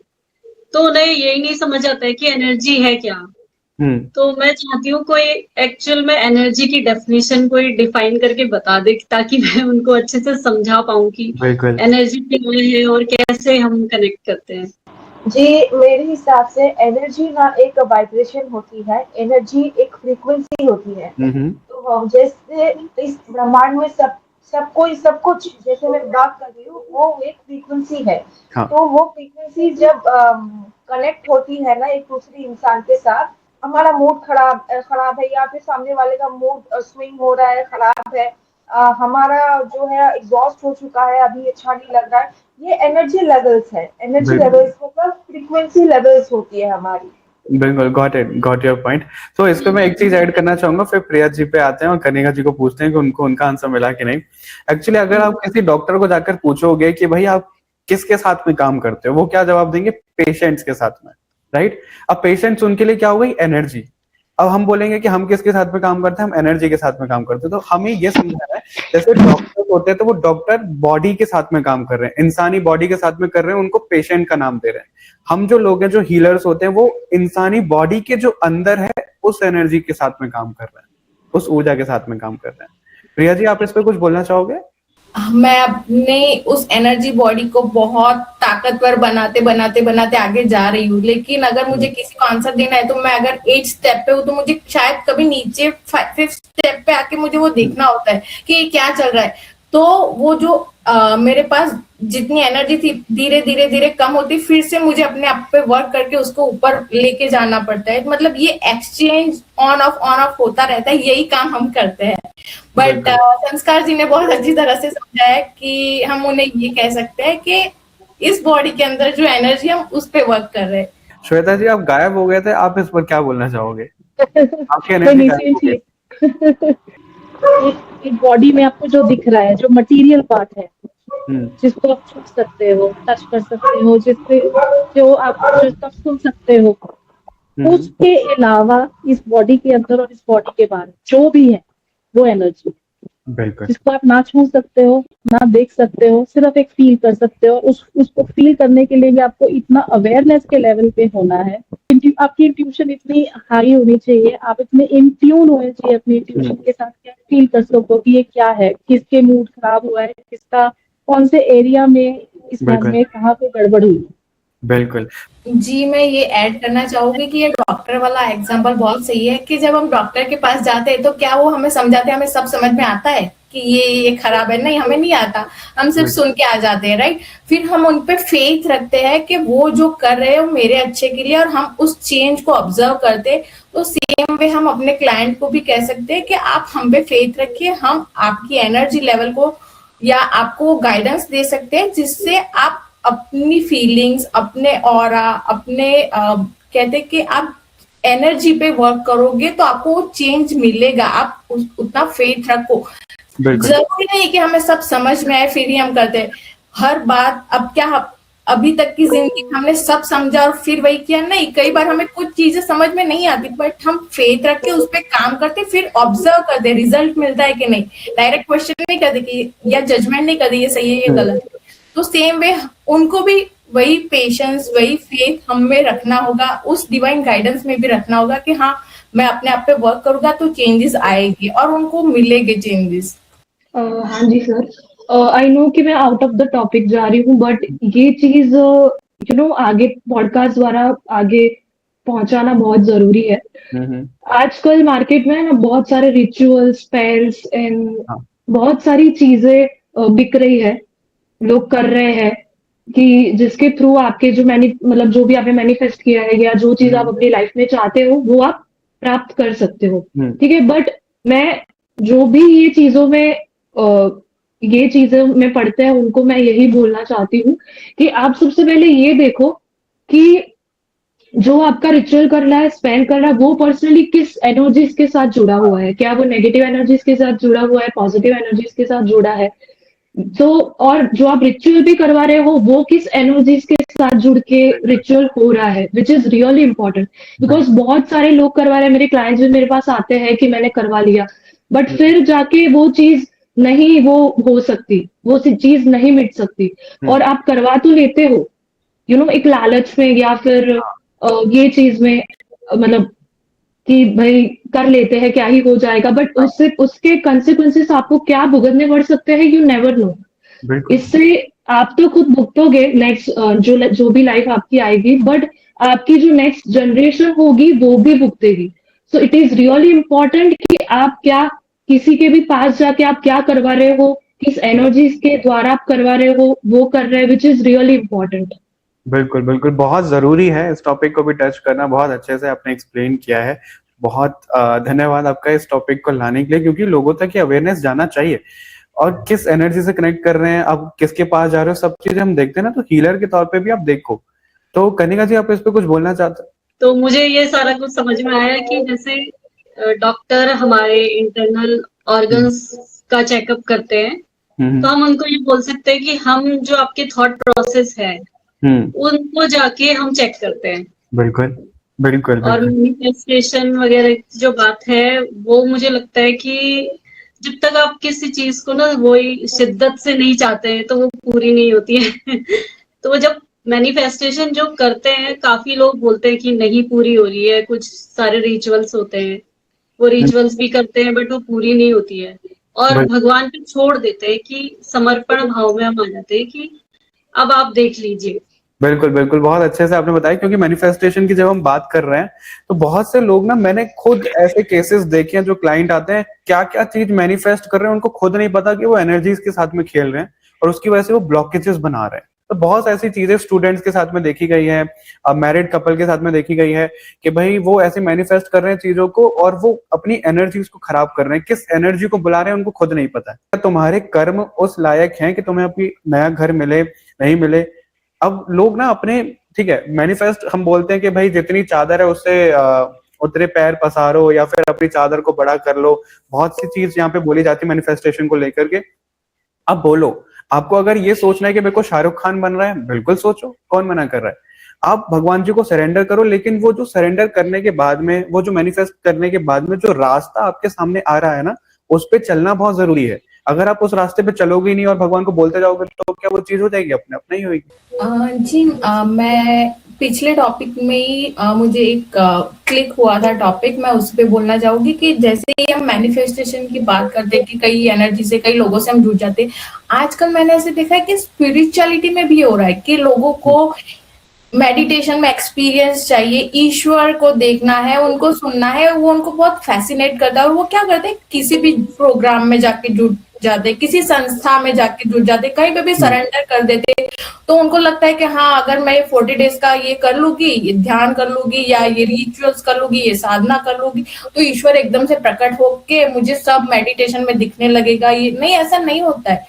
तो उन्हें यही नहीं समझ आता है कि एनर्जी है क्या। तो मैं चाहती हूँ कोई एक्चुअल में एनर्जी की डेफिनेशन कोई डिफाइन करके बता दे, ताकि मैं उनको अच्छे से समझा पाऊँ कि एनर्जी क्या है और कैसे हम कनेक्ट करते हैं। जी, मेरे हिसाब से एनर्जी ना एक वाइब्रेशन होती है, एनर्जी एक फ्रीक्वेंसी होती है। तो जैसे इस ब्रह्मांड में सब कुछ जैसे मैं बात कर रही हूँ, वो एक फ्रीक्वेंसी है। हाँ। तो वो फ्रीक्वेंसी जब कनेक्ट होती है ना एक दूसरे इंसान के साथ, हमारा मूड खराब है या फिर सामने वाले का मूड स्विंग हो रहा है, खराब है, हमारा जो है एग्जॉस्ट हो चुका है, अभी अच्छा नहीं लग रहा है, ये एनर्जी लेवल्स है। एनर्जी लेवल्स मतलब फ्रीक्वेंसी लेवल्स होती है हमारी। बिल्कुल, गॉट योर पॉइंट। तो इस पे मैं एक चीज ऐड करना चाहूंगा, फिर प्रिया जी पे आते हैं और कनिका जी को पूछते हैं कि उनको उनका आंसर मिला कि नहीं। एक्चुअली अगर आप किसी डॉक्टर को जाकर पूछोगे कि भाई आप किसके साथ में काम करते हो, वो क्या जवाब देंगे? पेशेंट्स के साथ में, राइट। अब पेशेंट्स उनके लिए क्या हो गई? एनर्जी। अब हम बोलेंगे कि हम किसके साथ में काम करते हैं? हम एनर्जी के साथ में काम करते हैं। तो हमें ये समझना है, जैसे डॉक्टर होते हैं तो वो डॉक्टर बॉडी के साथ में काम कर रहे हैं, इंसानी बॉडी के साथ में कर रहे हैं, उनको पेशेंट का नाम दे रहे हैं। हम जो लोग हैं, जो हीलर्स होते हैं, वो इंसानी बॉडी के जो अंदर है उस एनर्जी के साथ में काम कर रहे हैं, उस ऊर्जा के साथ में काम कर रहे हैं। प्रिया जी, आप इस पे कुछ बोलना चाहोगे? मैं अपने उस एनर्जी बॉडी को बहुत ताकतवर बनाते आगे जा रही हूँ, लेकिन अगर मुझे किसी को आंसर देना है तो मैं अगर 8 स्टेप पे हूँ तो मुझे शायद कभी नीचे 5th स्टेप पे आके मुझे वो देखना होता है कि ये क्या चल रहा है। तो वो जो मेरे पास जितनी एनर्जी थी धीरे कम होती, फिर से मुझे अपने आप पे वर्क करके उसको ऊपर लेके जाना पड़ता है। मतलब ये एक्सचेंज ऑन ऑफ होता रहता है, यही काम हम करते हैं। बट संस्कार जी ने बहुत अच्छी तरह से समझाया कि हम उन्हें ये कह सकते हैं कि इस बॉडी के अंदर जो एनर्जी हम उस पे वर्क कर रहे हैं। श्वेता जी, आप गायब हो गए थे, आप इस पर क्या बोलना चाहोगे? आपकी एनर्जी गायब हो गई। एक बॉडी में आपको जो दिख रहा है, जो मटेरियल पार्ट है, जिसको आप छू सकते हो, टच कर सकते हो, जिससे जो आप सुन सकते हो, उसके अलावा इस बॉडी के अंदर और इस बॉडी के बाहर जो भी है वो एनर्जी, जिसको आप ना छू सकते हो, ना देख सकते हो, सिर्फ एक फील कर सकते हो। उसको फील करने के लिए भी आपको इतना अवेयरनेस के लेवल पे होना है, आपकी इंट्यूशन इतनी हाई होनी चाहिए, आप इतने इन ट्यून होने चाहिए अपनी इंट्यूशन के साथ, क्या फील कर सको कि ये क्या है, किसके मूड खराब हुआ है, किसका कौन से एरिया में, इस मन में कहाँ पे गड़बड़ हुई। बिल्कुल जी, मैं ये ऐड करना चाहूंगी कि ये डॉक्टर वाला एग्जांपल बहुत सही है कि जब हम डॉक्टर के पास जाते हैं तो क्या वो हमें समझाते हैं, हमें सब समझ में आता है कि ये खराब है? नहीं, हमें नहीं आता, हम सिर्फ सुन के आ जाते हैं, राइट। फिर हम उन पे फेथ रखते हैं कि वो जो कर रहे हैं वो मेरे अच्छे के लिए, और हम उस चेंज को ऑब्जर्व करते हैं। तो सेम वे हम अपने क्लाइंट को भी कह सकते हैं कि आप हम पे फेथ रखिए, हम आपकी एनर्जी लेवल को या आपको गाइडेंस दे सकते हैं, जिससे आप अपनी फीलिंग्स, अपने ऑरा, अपने कहते कि आप एनर्जी पे वर्क करोगे तो आपको वो चेंज मिलेगा। आप उतना फेथ रखो। जरूरी नहीं कि हमें सब समझ में आए फिर ही हम करते हैं हर बात। अब क्या अभी तक की जिंदगी हमने सब समझा और फिर वही किया? नहीं, कई बार हमें कुछ चीजें समझ में नहीं आती, बट हम फेथ रख के उस पर काम करते, फिर ऑब्जर्व करते रिजल्ट मिलता है कि नहीं। डायरेक्ट क्वेश्चन नहीं करते कि या जजमेंट नहीं करते ये सही है ये गलत है। तो सेम वे उनको भी वही पेशेंस, वही फेथ हम में रखना होगा, उस डिवाइन गाइडेंस में भी रखना होगा कि हाँ, मैं अपने आप पे वर्क करूंगा तो चेंजेस आएगी और उनको मिलेंगे चेंजेस। हाँ जी सर, आई नो कि मैं आउट ऑफ द टॉपिक जा रही हूँ, बट ये चीज आगे पॉडकास्ट द्वारा आगे पहुंचाना बहुत जरूरी है। आजकल मार्केट में ना बहुत सारे रिचुअल्स, स्पेल्स एंड हाँ। बहुत सारी चीजें बिक रही है, लोग कर रहे हैं कि जिसके थ्रू आपके जो मतलब जो भी आपने मैनिफेस्ट किया है या जो चीज आप अपनी लाइफ में चाहते हो वो आप प्राप्त कर सकते हो। ठीक है, बट मैं जो भी ये चीजें में पढ़ते हैं उनको मैं यही बोलना चाहती हूँ कि आप सबसे पहले ये देखो कि जो आपका रिचुअल कर रहा है, स्पेंड कर रहा है, वो पर्सनली किस एनर्जीज के साथ जुड़ा हुआ है। क्या वो नेगेटिव एनर्जीज के साथ जुड़ा हुआ है, पॉजिटिव एनर्जीज के साथ जुड़ा है। तो और जो आप रिचुअल भी करवा रहे हो वो किस एनर्जीज के साथ जुड़ के रिचुअल हो रहा है, which is really important. Because बहुत सारे लोग करवा रहे हैं, मेरे क्लाइंट्स भी मेरे पास आते हैं कि मैंने करवा लिया, बट फिर जाके वो चीज नहीं वो हो सकती, वो चीज नहीं मिट सकती। और आप करवा तो लेते हो एक लालच में या फिर ये चीज में मतलब कि भाई कर लेते हैं क्या ही हो जाएगा, बट उसके कंसिक्वेंसेस आपको क्या भुगतने पड़ सकते हैं, यू नेवर नो। इससे आप तो खुद भुगतोगे नेक्स्ट जो भी लाइफ आपकी आएगी, बट आपकी जो नेक्स्ट जनरेशन होगी वो भी भुगतेगी। So it is really important कि आप क्या किसी के भी पास जाके आप क्या करवा रहे हो, किस एनर्जीज के द्वारा आप करवा रहे हो, वो कर रहे हैं, विच इज रियली इंपॉर्टेंट। बिल्कुल बिल्कुल, बहुत जरूरी है इस टॉपिक को भी टच करना। बहुत अच्छे से आपने एक्सप्लेन किया है। बहुत धन्यवाद आपका इस टॉपिक को लाने के लिए, क्योंकि लोगों तक ये अवेयरनेस जाना चाहिए। और किस एनर्जी से कनेक्ट कर रहे हैं, आप किसके पास जा रहे हो, सब चीजें हम देखते हैं ना, तो हीलर के तौर पे भी आप देखो। तो कनिका जी, आप इस पे कुछ बोलना चाहते हैं? तो मुझे ये सारा कुछ समझ में आया कि जैसे डॉक्टर हमारे इंटरनल ऑर्गन्स का चेकअप करते हैं, तो हम उनको ये बोल सकते हैं कि हम जो आपके थॉट प्रोसेस है उनको जाके हम चेक करते हैं। बिल्कुल बिल्कुल। और मैनिफेस्टेशन वगैरह की जो बात है वो मुझे लगता है कि जब तक आप किसी चीज को ना वही शिद्दत से नहीं चाहते हैं तो वो पूरी नहीं होती है। तो जब मैनिफेस्टेशन जो करते हैं, काफी लोग बोलते हैं कि नहीं पूरी हो रही है, कुछ सारे रिचुअल्स होते हैं, वो रिचुअल्स भी करते हैं बट वो पूरी नहीं होती है, और भगवान पे छोड़ देते हैं कि समर्पण भाव में हम आ जाते हैं कि अब आप देख लीजिए। बिल्कुल बिल्कुल, बहुत अच्छे से आपने बताया। क्योंकि मैनिफेस्टेशन की जब हम बात कर रहे हैं तो बहुत से लोग ना, मैंने खुद ऐसे केसेस देखे हैं जो क्लाइंट आते हैं, क्या क्या चीज मैनिफेस्ट कर रहे हैं, उनको खुद नहीं पता कि वो एनर्जीज के साथ में खेल रहे हैं और उसकी वजह से वो ब्लॉकेजेस बना रहे हैं। तो बहुत ऐसी चीजें स्टूडेंट्स के साथ में देखी गई है, मैरिड कपल के साथ में देखी गई है कि भाई वो ऐसे मैनिफेस्ट कर रहे हैं चीजों को और वो अपनी एनर्जीज को खराब कर रहे हैं। किस एनर्जी को बुला रहे हैं उनको खुद नहीं पता है। तुम्हारे कर्म उस लायक हैं कि तुम्हें अपनी नया घर मिले नहीं मिले। अब लोग ना अपने, ठीक है, मैनिफेस्ट हम बोलते हैं कि भाई जितनी चादर है उससे उतने पैर पसारो या फिर अपनी चादर को बड़ा कर लो। बहुत सी चीज यहाँ पे बोली जाती है मैनिफेस्टेशन को लेकर के। अब बोलो, आपको अगर ये सोचना है कि मेरे को शाहरुख खान बन रहा है, बिल्कुल सोचो, कौन मना कर रहा है। आप भगवान जी को सरेंडर करो, लेकिन वो जो सरेंडर करने के बाद में, वो जो मैनिफेस्ट करने के बाद में जो रास्ता आपके सामने आ रहा है ना, उस पर चलना बहुत जरूरी है। अगर आप उस रास्ते पे चलोगे नहीं और भगवान को बोलते जाओगे तो क्या वो चीज हो जाएगी? अपने आप नहीं होगी। जी, मैं पिछले टॉपिक में ही मुझे एक क्लिक हुआ था टॉपिक, मैं उस पर बोलना चाहूंगी कि जैसे ही हम मैनिफेस्टेशन की बात करते हैं कि कई एनर्जी से, कई लोगों से हम जुड़ जाते हैं। आजकल मैंने ऐसे देखा है कि स्पिरिचुअलिटी में भी हो रहा है कि लोगों को मेडिटेशन में एक्सपीरियंस चाहिए, ईश्वर को देखना है, उनको सुनना है, वो उनको बहुत फैसिनेट करता है। और वो क्या करते हैं, किसी भी प्रोग्राम में जाके जुड़ जाते, किसी संस्था में जाके जुड़ जाते, कहीं पे भी सरेंडर कर देते। तो उनको लगता है कि हाँ, अगर मैं 40 डेज का ये कर लूंगी, ये ध्यान कर लूंगी या ये रिचुअल्स कर लूंगी, ये साधना कर लूंगी, तो ईश्वर एकदम से प्रकट होके मुझे सब मेडिटेशन में दिखने लगेगा। ये नहीं, ऐसा नहीं होता है।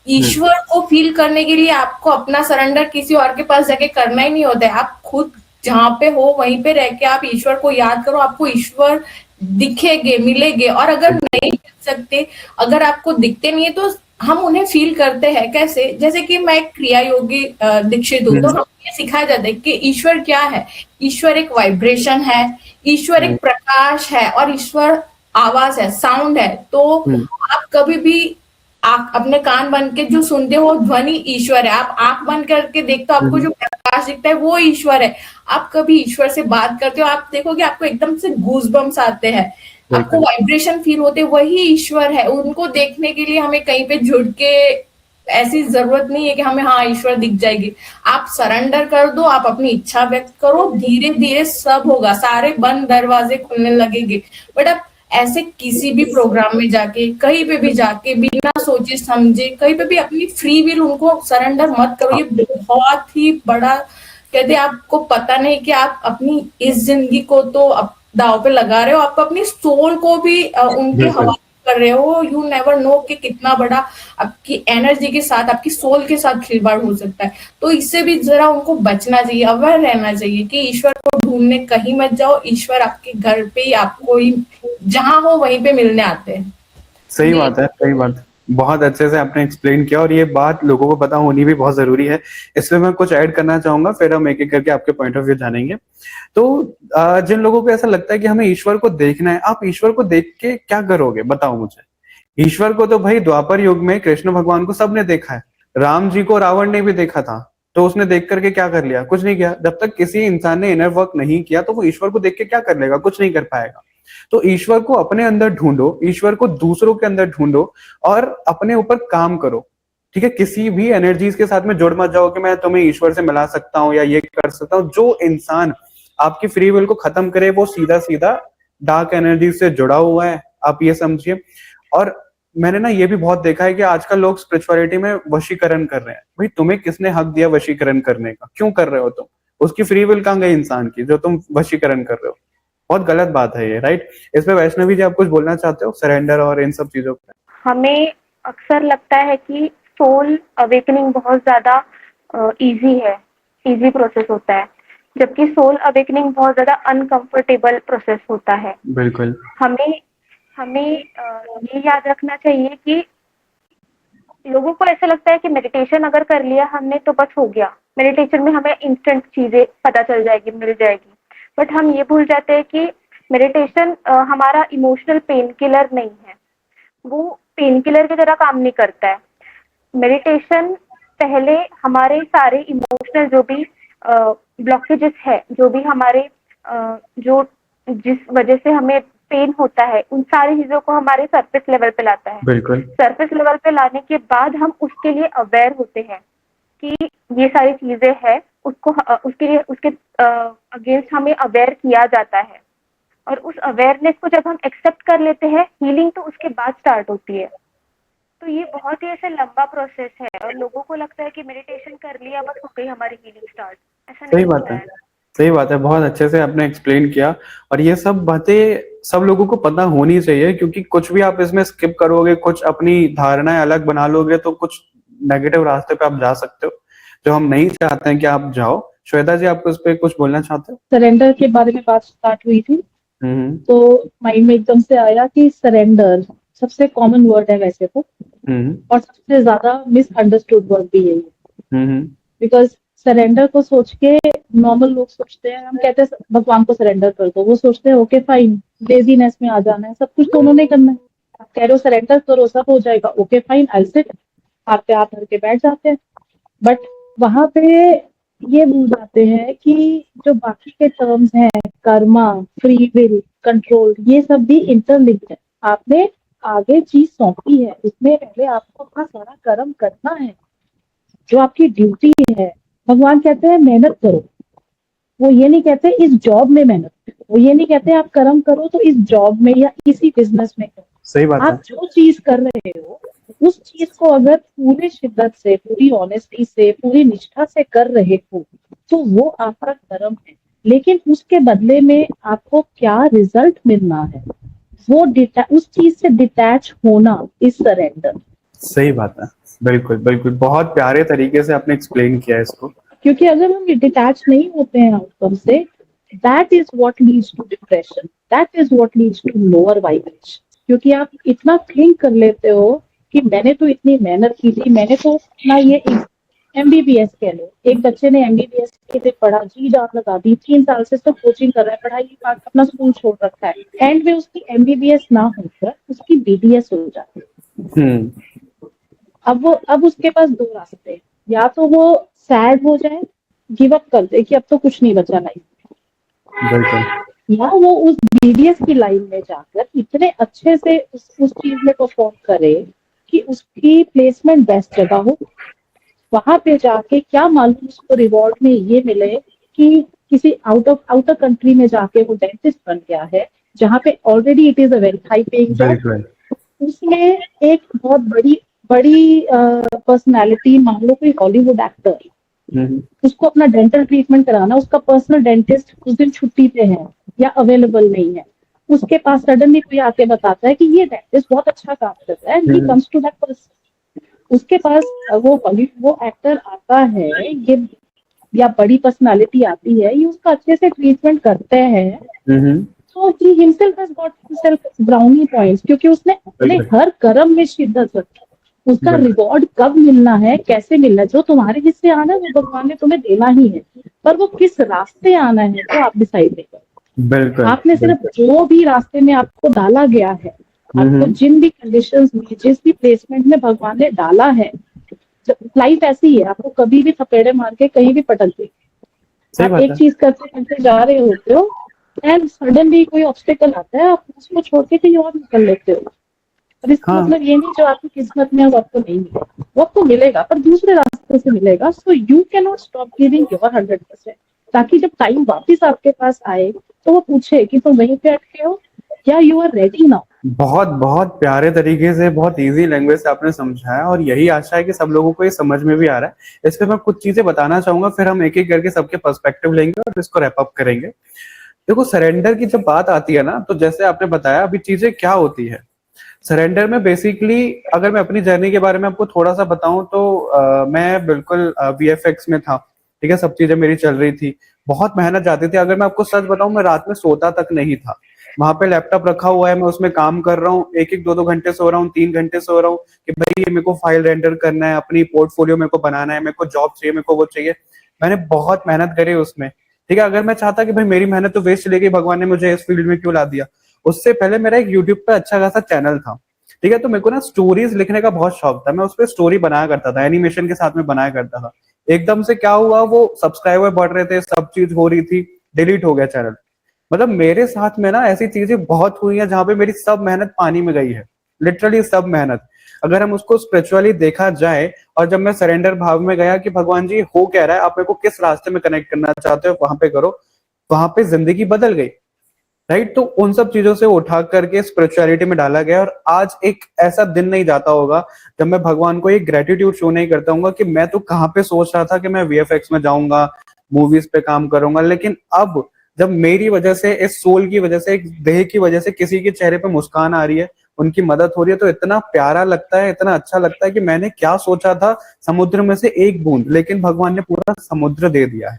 ईश्वर को फील करने के लिए आपको अपना सरेंडर किसी और के पास जाके करना ही नहीं होता है। आप खुद जहाँ पे हो वहीं पे रह के आप ईश्वर को याद करो, आपको ईश्वर दिखेंगे, मिलेंगे। और अगर नहीं दिख सकते, अगर आपको दिखते नहीं है, तो हम उन्हें फील करते हैं कैसे? जैसे कि मैं एक क्रिया योगी दीक्षित हूँ, तो हमें ये सिखाया जाता है कि ईश्वर क्या है। ईश्वर एक वाइब्रेशन है, ईश्वर एक प्रकाश है, और ईश्वर आवाज है, साउंड है। तो आप कभी भी आप अपने कान बंद के जो सुनते हो ध्वनि ईश्वर है। आप आंख बंद करके देखते हो, आपको जो प्रकाश दिखता है वो ईश्वर है। आप कभी ईश्वर से बात करते हो, आप देखोगे आपको एकदम से गूज़बम्स आते हैं, आपको वाइब्रेशन फील होते, वही ईश्वर है। उनको देखने के लिए हमें कहीं पे जुड़ के ऐसी जरूरत नहीं है कि हमें हाँ ईश्वर दिख जाएगी। आप सरेंडर कर दो, आप अपनी इच्छा व्यक्त करो, धीरे धीरे सब होगा, सारे बंद दरवाजे खुलने लगेंगे। बट आप ऐसे किसी भी प्रोग्राम में जाके, कहीं पे भी जाके, बिना सोचे समझे, कहीं पे भी अपनी फ्री विल उनको सरेंडर मत करो। ये बहुत ही बड़ा, कहते आपको पता नहीं कि आप अपनी इस जिंदगी को तो दाव पे लगा रहे हो, आप अपनी सोल को भी उनके हवाले कर रहे हो। यू नेवर नो कि कितना बड़ा आपकी एनर्जी के साथ, आपकी सोल के साथ खिलवाड़ हो सकता है। तो इससे भी जरा उनको बचना चाहिए, अवेयर रहना चाहिए कि ईश्वर को ढूंढने कहीं मत जाओ, ईश्वर आपके घर पे ही, आपको ही जहां हो वहीं पे मिलने आते हैं। सही बात है, सही बात है। बहुत अच्छे से आपने एक्सप्लेन किया और ये बात लोगों को पता होनी भी बहुत जरूरी है। इसमें मैं कुछ ऐड करना चाहूंगा, फिर हम एक एक करके आपके पॉइंट ऑफ व्यू जानेंगे। तो जिन लोगों को ऐसा लगता है कि हमें ईश्वर को देखना है, आप ईश्वर को देख के क्या करोगे, बताओ मुझे। ईश्वर को तो भाई द्वापर युग में कृष्ण भगवान को सबने देखा है। राम जी को रावण ने भी देखा था, तो उसने देख करके क्या कर लिया? कुछ नहीं किया। जब तक किसी इंसान ने इनर वर्क नहीं किया तो वो ईश्वर को देख के क्या कर लेगा? कुछ नहीं कर पाएगा। तो ईश्वर को अपने अंदर ढूंढो, ईश्वर को दूसरों के अंदर ढूंढो और अपने ऊपर काम करो। ठीक है, किसी भी एनर्जीज के साथ में जुड़ मत जाओ कि मैं तुम्हें ईश्वर से मिला सकता हूँ या ये कर सकता हूँ। जो इंसान आपकी फ्री विल को खत्म करे वो सीधा सीधा डार्क एनर्जी से जुड़ा हुआ है, आप ये समझिए। और मैंने ना ये भी बहुत देखा है कि आजकल लोग स्पिरिचुअलिटी में वशीकरण कर रहे हैं। भाई तुम्हें किसने हक दिया वशीकरण करने का? क्यों कर रहे हो तुम? उसकी फ्री विल कहाँ गई इंसान की जो तुम वशीकरण कर रहे हो? बहुत गलत बात है ये, राइट? इस पे वैष्णवी जी आप कुछ बोलना चाहते हो सरेंडर और इन सब चीजों पे? हमें अक्सर लगता है कि सोल अवेकनिंग बहुत ज्यादा इजी है, इजी प्रोसेस होता है, जबकि सोल अवेकनिंग बहुत ज्यादा अनकंफर्टेबल प्रोसेस होता है। बिल्कुल। हमें हमें ये याद रखना चाहिए कि लोगों को ऐसा लगता है कि मेडिटेशन अगर कर लिया हमने तो बस हो गया, मेडिटेशन में हमें इंस्टेंट चीजें पता चल जाएगी, मिल जाएगी। बट हम ये भूल जाते हैं कि मेडिटेशन हमारा इमोशनल पेन किलर नहीं है, वो पेन किलर की तरह काम नहीं करता है। मेडिटेशन पहले हमारे सारे इमोशनल जो भी ब्लॉकेजेस है, जो भी हमारे जो जिस वजह से हमें पेन होता है, उन सारी चीजों को हमारे सरफेस लेवल पे लाता है। बिल्कुल। सरफेस लेवल पे लाने के बाद हम उसके लिए अवेयर होते हैं कि ये सारी चीजें हैं, उसको उसके लिए उसके अगेंस्ट हमें अवेयर किया जाता है। और उस अवेयरनेस को जब हम एक्सेप्ट कर लेते हैं, हीलिंग तो उसके बाद स्टार्ट होती है। तो ये बहुत ही ऐसे लंबा प्रोसेस है और लोगों को लगता है कि मेडिटेशन कर लिया बस हो गई हमारी हीलिंग स्टार्ट। ऐसा नहीं सही बात होता है, सही बात है। बहुत अच्छे से आपने एक्सप्लेन किया और ये सब बातें सब लोगों को पता होनी चाहिए, क्योंकि कुछ भी आप इसमें स्किप करोगे, कुछ अपनी धारणाएं अलग बना लोगे तो कुछ नेगेटिव रास्ते पे आप जा सकते हो, जो हम नहीं चाहते हैं कि आप जाओ। श्वेता जी आपको इस पे कुछ बोलना चाहते हो? सरेंडर के बारे में बात स्टार्ट हुई थी तो माइंड में एकदम से आया कि सरेंडर सबसे कॉमन वर्ड है वैसे तो, और सबसे ज्यादा मिसअंडरस्टूड वर्ड भी यही है। बिकॉज सरेंडर को सोच के नॉर्मल लोग सोचते हैं, हम कहते हैं भगवान को सरेंडर कर दो, वो सोचते हैं ओके फाइन, लेजीनेस में आ जाना है, सब कुछ तो उन्होंने करना है। आप कह रहे हो सरेंडर करो सब हो जाएगा, ओके फाइन आई सिट, आप पे आप भर के बैठ जाते हैं। बट वहां पे ये भूल जाते हैं कि जो बाकी के टर्म्स हैं, कर्मा, फ्री विल, कंट्रोल, ये सब भी इंटरलिंक्ड है। आपने आगे चीज सौंपी है, उसमें पहले आपको अपना सारा कर्म करना है, जो आपकी ड्यूटी है। भगवान कहते हैं मेहनत करो, वो ये नहीं कहते इस जॉब में मेहनत करो, वो ये नहीं कहते आप कर्म करो तो इस जॉब में या इसी बिजनेस में करो। सही बात आप जो चीज कर रहे हो उस चीज को अगर पूरी शिद्दत से, पूरी ऑनेस्टी से, पूरी निष्ठा से कर रहे हो तो वो आपका कर्म है। लेकिन उसके बदले में आपको क्या रिजल्ट मिलना है, वो उस चीज से डिटैच होना इज सरेंडर। सही बात है, बिल्कुल बिल्कुल। बहुत प्यारे तरीके से आपने एक्सप्लेन किया इसको। क्योंकि अगर हम डिटैच नहीं होते हैं आउटकम से, that is what leads to depression, that is what leads to lower vibration. क्योंकि आप इतना थिंक कर लेते हो कि मैंने तो इतनी मेहनत की थी, मैंने तो अपना ये MBBS कह लो, एक बच्चे ने MBBS के लिए पढ़ा, जी जान लगा दी, 3 साल से तो कोचिंग कर रहा है, पढ़ाई के बाद अपना स्कूल छोड़ रखा है, एंड में उसकी MBBS ना होकर उसकी BDS हो जाती है। अब उसके पास 2 रास्ते हैं, या तो वो सैड हो जाए, गिव अप कर दे कि अब तो कुछ नहीं बचा लाइफ में, या वो उस BDS की लाइन में जाकर इतने अच्छे से उस चीज में परफॉर्म करे कि उसकी प्लेसमेंट बेस्ट जगह हो, वहां पे जाके क्या मालूम उसको रिवॉर्ड में ये मिले कि किसी आउटर कंट्री में जाके वो डेंटिस्ट बन गया है, जहाँ पे already it is a very high paying job, उसमें एक बहुत बड़ी बड़ी पर्सनालिटी, मान लो कोई हॉलीवुड एक्टर, उसको अपना डेंटल ट्रीटमेंट कराना, उसका पर्सनल डेंटिस्ट उस दिन छुट्टी पे है या अवेलेबल नहीं है, उसके पास सडनली कोई आके बताता है कि ये डेंटिस्ट बहुत अच्छा काम कर रहा है, and he comes to that person, उसके पास वो एक्टर आता है, ये या बड़ी पर्सनालिटी आती है, ये उसका अच्छे से ट्रीटमेंट करते हैं, तो he himself has got himself brownie points, क्योंकि उसने अपने हर कर्म में शिद्दत रखी। उसका रिवॉर्ड कब मिलना है, कैसे मिलना है, जो तुम्हारे हिस्से आना है वो भगवान ने तुम्हें देना ही है, पर वो किस रास्ते आना है वो आप डिसाइड नहीं करो। बिल्कुल, आपने सिर्फ जो भी रास्ते में आपको डाला गया है, आपको जिन भी कंडीशंस में, जिस भी प्लेसमेंट में भगवान ने डाला है, लाइफ ऐसी है, आपको कभी भी थपेड़े मार के कहीं भी पटक देगी। आप एक चीज करते करते जा रहे होते हो एंड सडनली कोई ऑब्स्टेकल आता है, आप उसको छोड़ के कहीं और निकल लेते हो। और इसका मतलब ये नहीं जो आपकी किस्मत में है वो आपको नहीं मिलेगा, वो आपको मिलेगा पर दूसरे रास्ते से मिलेगा। So you can not stop giving your 100%, ताकि जब टाइम वापिस आपके पास आए तो वो पूछे कि तुम वहीं पे अटके हो या यू आर रेडी नाउ। बहुत बहुत प्यारे तरीके से, बहुत इजी लैंग्वेज से आपने समझाया, और यही आशा है कि सब लोगों को ये समझ में भी आ रहा है। इस पे मैं कुछ चीजें बताना चाहूंगा, फिर हम एक एक करके सबके पर्सपेक्टिव लेंगे और इसको रैप अप करेंगे। देखो, सरेंडर की जब बात आती है ना, तो जैसे आपने बताया अभी चीजें क्या होती है सरेंडर में। बेसिकली अगर मैं अपनी जर्नी के बारे में आपको थोड़ा सा बताऊं तो मैं बिल्कुल VFX में था, ठीक है, सब चीजें मेरी चल रही थी, बहुत मेहनत जाती थी। अगर मैं आपको सच बताऊं, मैं रात में सोता तक नहीं था। वहां पे लैपटॉप रखा हुआ है, मैं उसमें काम कर रहा हूँ, एक 2 घंटे सो रहा हूँ, 3 घंटे सो रहा हूँ कि भाई ये मेरे को फाइल रेंडर करना है, अपनी पोर्टफोलियो मेरे को बनाना है, मेरे को जॉब चाहिए, मेरे को वो चाहिए। मैंने बहुत मेहनत करी उसमें, ठीक है। अगर मैं चाहता कि भाई मेरी मेहनत तो वेस्ट चली गई, भगवान ने मुझे इस फील्ड में क्यों ला दिया। उससे पहले मेरा एक यूट्यूब पे अच्छा खासा चैनल था, ठीक है, तो मेरे को ना स्टोरीज लिखने का बहुत शौक था। मैं उस पर स्टोरी बनाया करता था, एनिमेशन के साथ में बनाया करता था। एकदम से क्या हुआ, वो सब्सक्राइबर बढ़ रहे थे, सब चीज हो रही थी, डिलीट हो गया चैनल। मतलब मेरे साथ में ना ऐसी चीजें बहुत हुई हैं जहां पे मेरी सब मेहनत पानी में गई है, लिटरली सब मेहनत। अगर हम उसको स्पिरिचुअली देखा जाए, और जब मैं सरेंडर भाव में गया कि भगवान जी हो क्या रहा है, आप मेरे को किस रास्ते में कनेक्ट करना चाहते हो, वहां पे करो, वहां पे जिंदगी बदल गई, राइट। तो उन सब चीजों से उठा करके स्पिरिचुअलिटी में डाला गया। और आज एक ऐसा दिन नहीं जाता होगा जब मैं भगवान को एक ग्रेटिट्यूड शो नहीं करता हूँ कि मैं तो कहाँ पे सोच रहा था कि मैं VFX में जाऊंगा, मूवीज पे काम करूंगा, लेकिन अब जब मेरी वजह से, इस सोल की वजह से, एक देह की वजह से किसी के चेहरे पे मुस्कान आ रही है, उनकी मदद हो रही है, तो इतना प्यारा लगता है, इतना अच्छा लगता है कि मैंने क्या सोचा था, समुद्र में से एक बूंद, लेकिन भगवान ने पूरा समुद्र दे दिया है,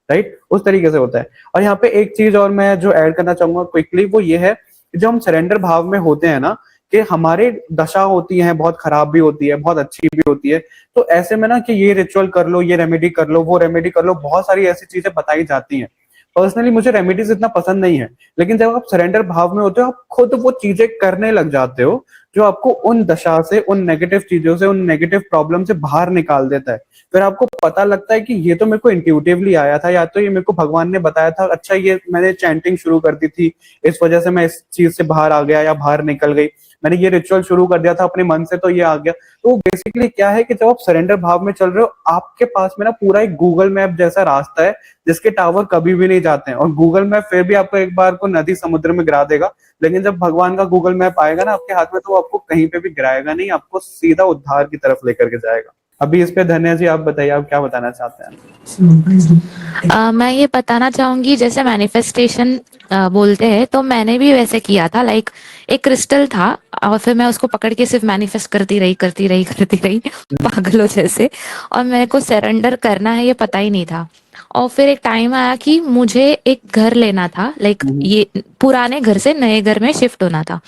राइट। उस तरीके से होता है। और यहाँ पे एक चीज और मैं जो ऐड करना चाहूंगा क्विकली, वो ये है कि जब हम सरेंडर भाव में होते हैं ना, कि हमारे दशा होती है, बहुत खराब भी होती है, बहुत अच्छी भी होती है, तो ऐसे में ना कि ये रिचुअल कर लो, ये रेमेडी कर लो, वो रेमेडी कर लो, बहुत सारी ऐसी चीजें बताई जाती हैं। पर्सनली मुझे रेमेडीज इतना पसंद नहीं है, लेकिन जब आप सरेंडर भाव में होते हो, आप खुद वो चीजें करने लग जाते हो जो आपको उन दशा से, उन नेगेटिव चीजों से, उन नेगेटिव प्रॉब्लम से बाहर निकाल देता है। फिर आपको पता लगता है कि ये तो मेरे को इंट्यूटिवली आया था, या तो ये मेरे को भगवान ने बताया था, अच्छा ये मैंने चैंटिंग शुरू कर दी थी, इस वजह से मैं इस चीज से बाहर आ गया या बाहर निकल गई, मैंने ये रिचुअल शुरू कर दिया था अपने मन से, तो ये आ गया। तो बेसिकली क्या है कि जब आप सरेंडर भाव में चल रहे हो, आपके पास में ना पूरा एक गूगल मैप जैसा रास्ता है, जिसके टावर कभी भी नहीं जाते हैं। और गूगल मैप फिर भी आपको एक बार को नदी समुद्र में गिरा देगा, लेकिन जब भगवान का गूगल मैप आएगा ना आपके हाथ में, तो वो आपको कहीं पे भी गिराएगा नहीं, आपको सीधा उद्धार की तरफ लेकर के जाएगा। अभी इस पे धन्या जी आप बताइए, आप क्या बताना चाहते हैं। मैं ये बताना चाहूंगी, जैसे मैनिफेस्टेशन बोलते हैं, तो मैंने भी वैसे किया था। लाइक एक क्रिस्टल था, और फिर मैं उसको पकड़ के सिर्फ मैनिफेस्ट करती रही पागलों जैसे, और मेरे को सरेंडर करना है ये पता ही नहीं था। और फिर एक टाइम आया कि मुझे एक घर लेना था, लाइक ये पुराने घर से नए घर में शिफ्ट होना था।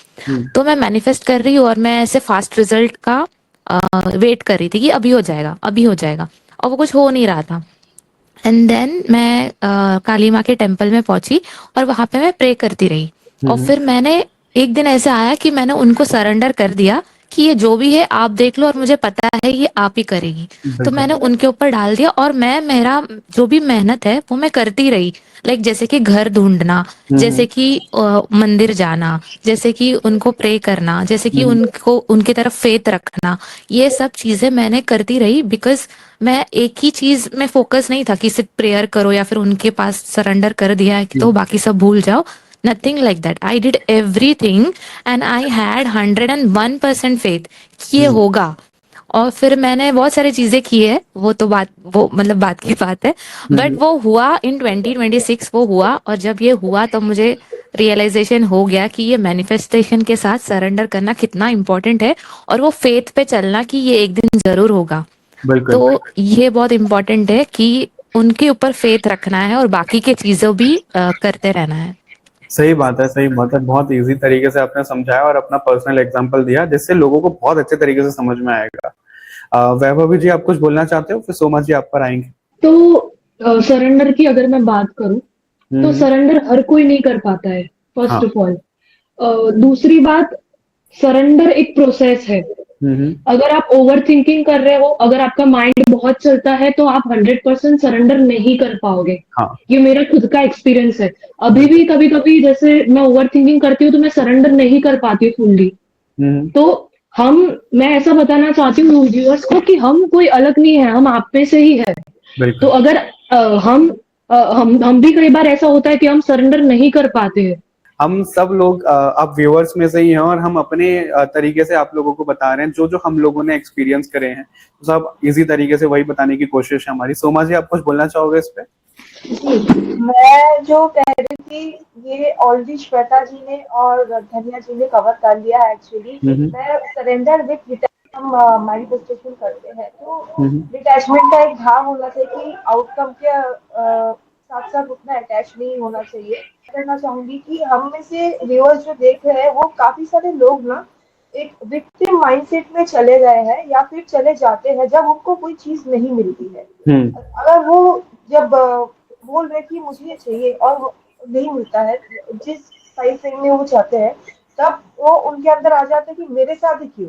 तो मैं मैनिफेस्ट कर रही हूँ, और मैं ऐसे फास्ट रिजल्ट का वेट कर रही थी कि अभी हो जाएगा, अभी हो जाएगा, और वो कुछ हो नहीं रहा था। एंड देन मैं काली माँ के टेम्पल में पहुंची, और वहां पे मैं प्रे करती रही। और फिर मैंने एक दिन ऐसे आया कि मैंने उनको सरेंडर कर दिया कि ये जो भी है आप देख लो और मुझे पता है ये आप ही करेगी। तो मैंने उनके ऊपर डाल दिया और मेरा जो भी मेहनत है वो मैं करती रही। लाइक जैसे कि घर ढूंढना, जैसे कि मंदिर जाना, जैसे कि उनको प्रे करना, जैसे कि उनको उनकी तरफ फेथ रखना, ये सब चीजें मैंने करती रही। बिकॉज मैं एक ही चीज में फोकस नहीं था कि सिर्फ प्रेयर करो या फिर उनके पास सरेंडर कर दिया है तो बाकी सब भूल जाओ। Nothing like that, I did everything and I had 101% faith कि ये होगा। और फिर मैंने बहुत सारी चीजें की है, वो तो बात वो मतलब बात की बात है। बट वो हुआ इन 2026, वो हुआ। और जब ये हुआ तो मुझे रियलाइजेशन हो गया कि ये मैनिफेस्टेशन के साथ सरेंडर करना कितना इम्पोर्टेंट है और वो फेथ पे चलना कि ये एक दिन जरूर होगा। बिल्कुल तो ये बहुत इम्पोर्टेंट है कि उनके ऊपर फेथ रखना है और बाकी के चीजों भी करते रहना है। सही बात है, सही बात है। बहुत इजी तरीके से आपने समझाया और अपना पर्सनल एग्जांपल दिया जिससे लोगों को बहुत अच्छे तरीके से समझ में आएगा। वैभवी जी, आप कुछ बोलना चाहते हो? फिर सोमा जी आप पर आएंगे। तो सरेंडर की अगर मैं बात करूं तो सरेंडर हर कोई नहीं कर पाता है, फर्स्ट ऑफ ऑल। दूसरी बात, सरेंडर एक प्रोसेस है। अगर आप ओवर थिंकिंग कर रहे हो, अगर आपका माइंड बहुत चलता है तो आप 100% सरेंडर नहीं कर पाओगे। हाँ। ये मेरा खुद का एक्सपीरियंस है। अभी भी कभी कभी जैसे मैं ओवर थिंकिंग करती हूँ तो मैं सरेंडर नहीं कर पाती फुल्ली। तो मैं ऐसा बताना चाहती हूँ व्यूअर्स को कि हम कोई अलग नहीं है, हम आप में से ही है। तो अगर हम भी कई बार ऐसा होता है कि हम सरेंडर नहीं कर पाते हैं। हम सब लोग अब व्यूअर्स में से ही हैं और हम अपने तरीके से आप लोगों को बता रहे हैं जो जो हम लोगों ने एक्सपीरियंस करे हैं, तो सब इजी तरीके से वही बताने की कोशिश है हमारी। सोमा जी, आप कुछ बोलना चाहोगे इस पे? जी, मैं जो कह रही थी ये ऑलरेडी श्वेता जी ने और धनिया जी ने कवर कर लिया है एक्चुअली। मैं सरेंडर विद हम मैनिफेस्टेशन करते हैं तो डिटैचमेंट का एक भाव होना चाहिए कि आउटकम के साथ साथ उतना अटैच नहीं होना चाहिए। कहना चाहूंगी कि हम में से व्यूअर्स जो देख रहे हैं वो काफी सारे लोग ना एक विक्टिम माइंडसेट में चले गए हैं या फिर चले जाते हैं जब उनको कोई चीज नहीं मिलती है। अगर वो जब बोल रहे कि मुझे ये चाहिए और वो नहीं मिलता है जिस टाइम फ्रेम में वो चाहते हैं, तब वो उनके अंदर आ जाता है कि मेरे साथ ही क्यों,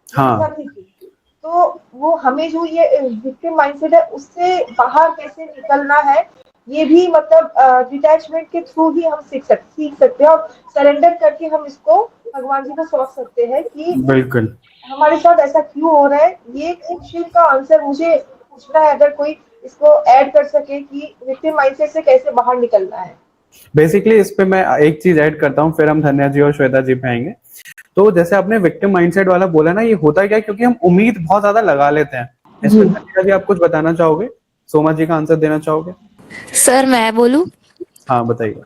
मेरे साथ ही क्यों। तो वो हमें जो ये विक्टिम माइंडसेट है उससे बाहर कैसे निकलना है, ये भी मतलब डिटैचमेंट के थ्रू ही हम सीख सकते हैं और सरेंडर करके हम इसको भगवान जी को सौंप सकते हैं कि बिल्कुल हमारे साथ ऐसा क्यों हो रहा है। ये क्वेश्चन का आंसर मुझे पूछना है, अगर कोई इसको ऐड कर सके कि विक्टिम माइंडसेट से कैसे बाहर निकलना है। बेसिकली इस पे मैं एक चीज ऐड करता हूँ, फिर हम धन्या जी और श्वेता जी पे आएंगे। तो जैसे आपने विक्टिम माइंडसेट वाला बोला ना, ये होता क्या है क्योंकि हम उम्मीद बहुत ज्यादा लगा लेते हैं। इसमें धन्या जी आप कुछ बताना चाहोगे? सोमा जी का आंसर देना चाहोगे? सर मैं बोलूं? हाँ बताइए।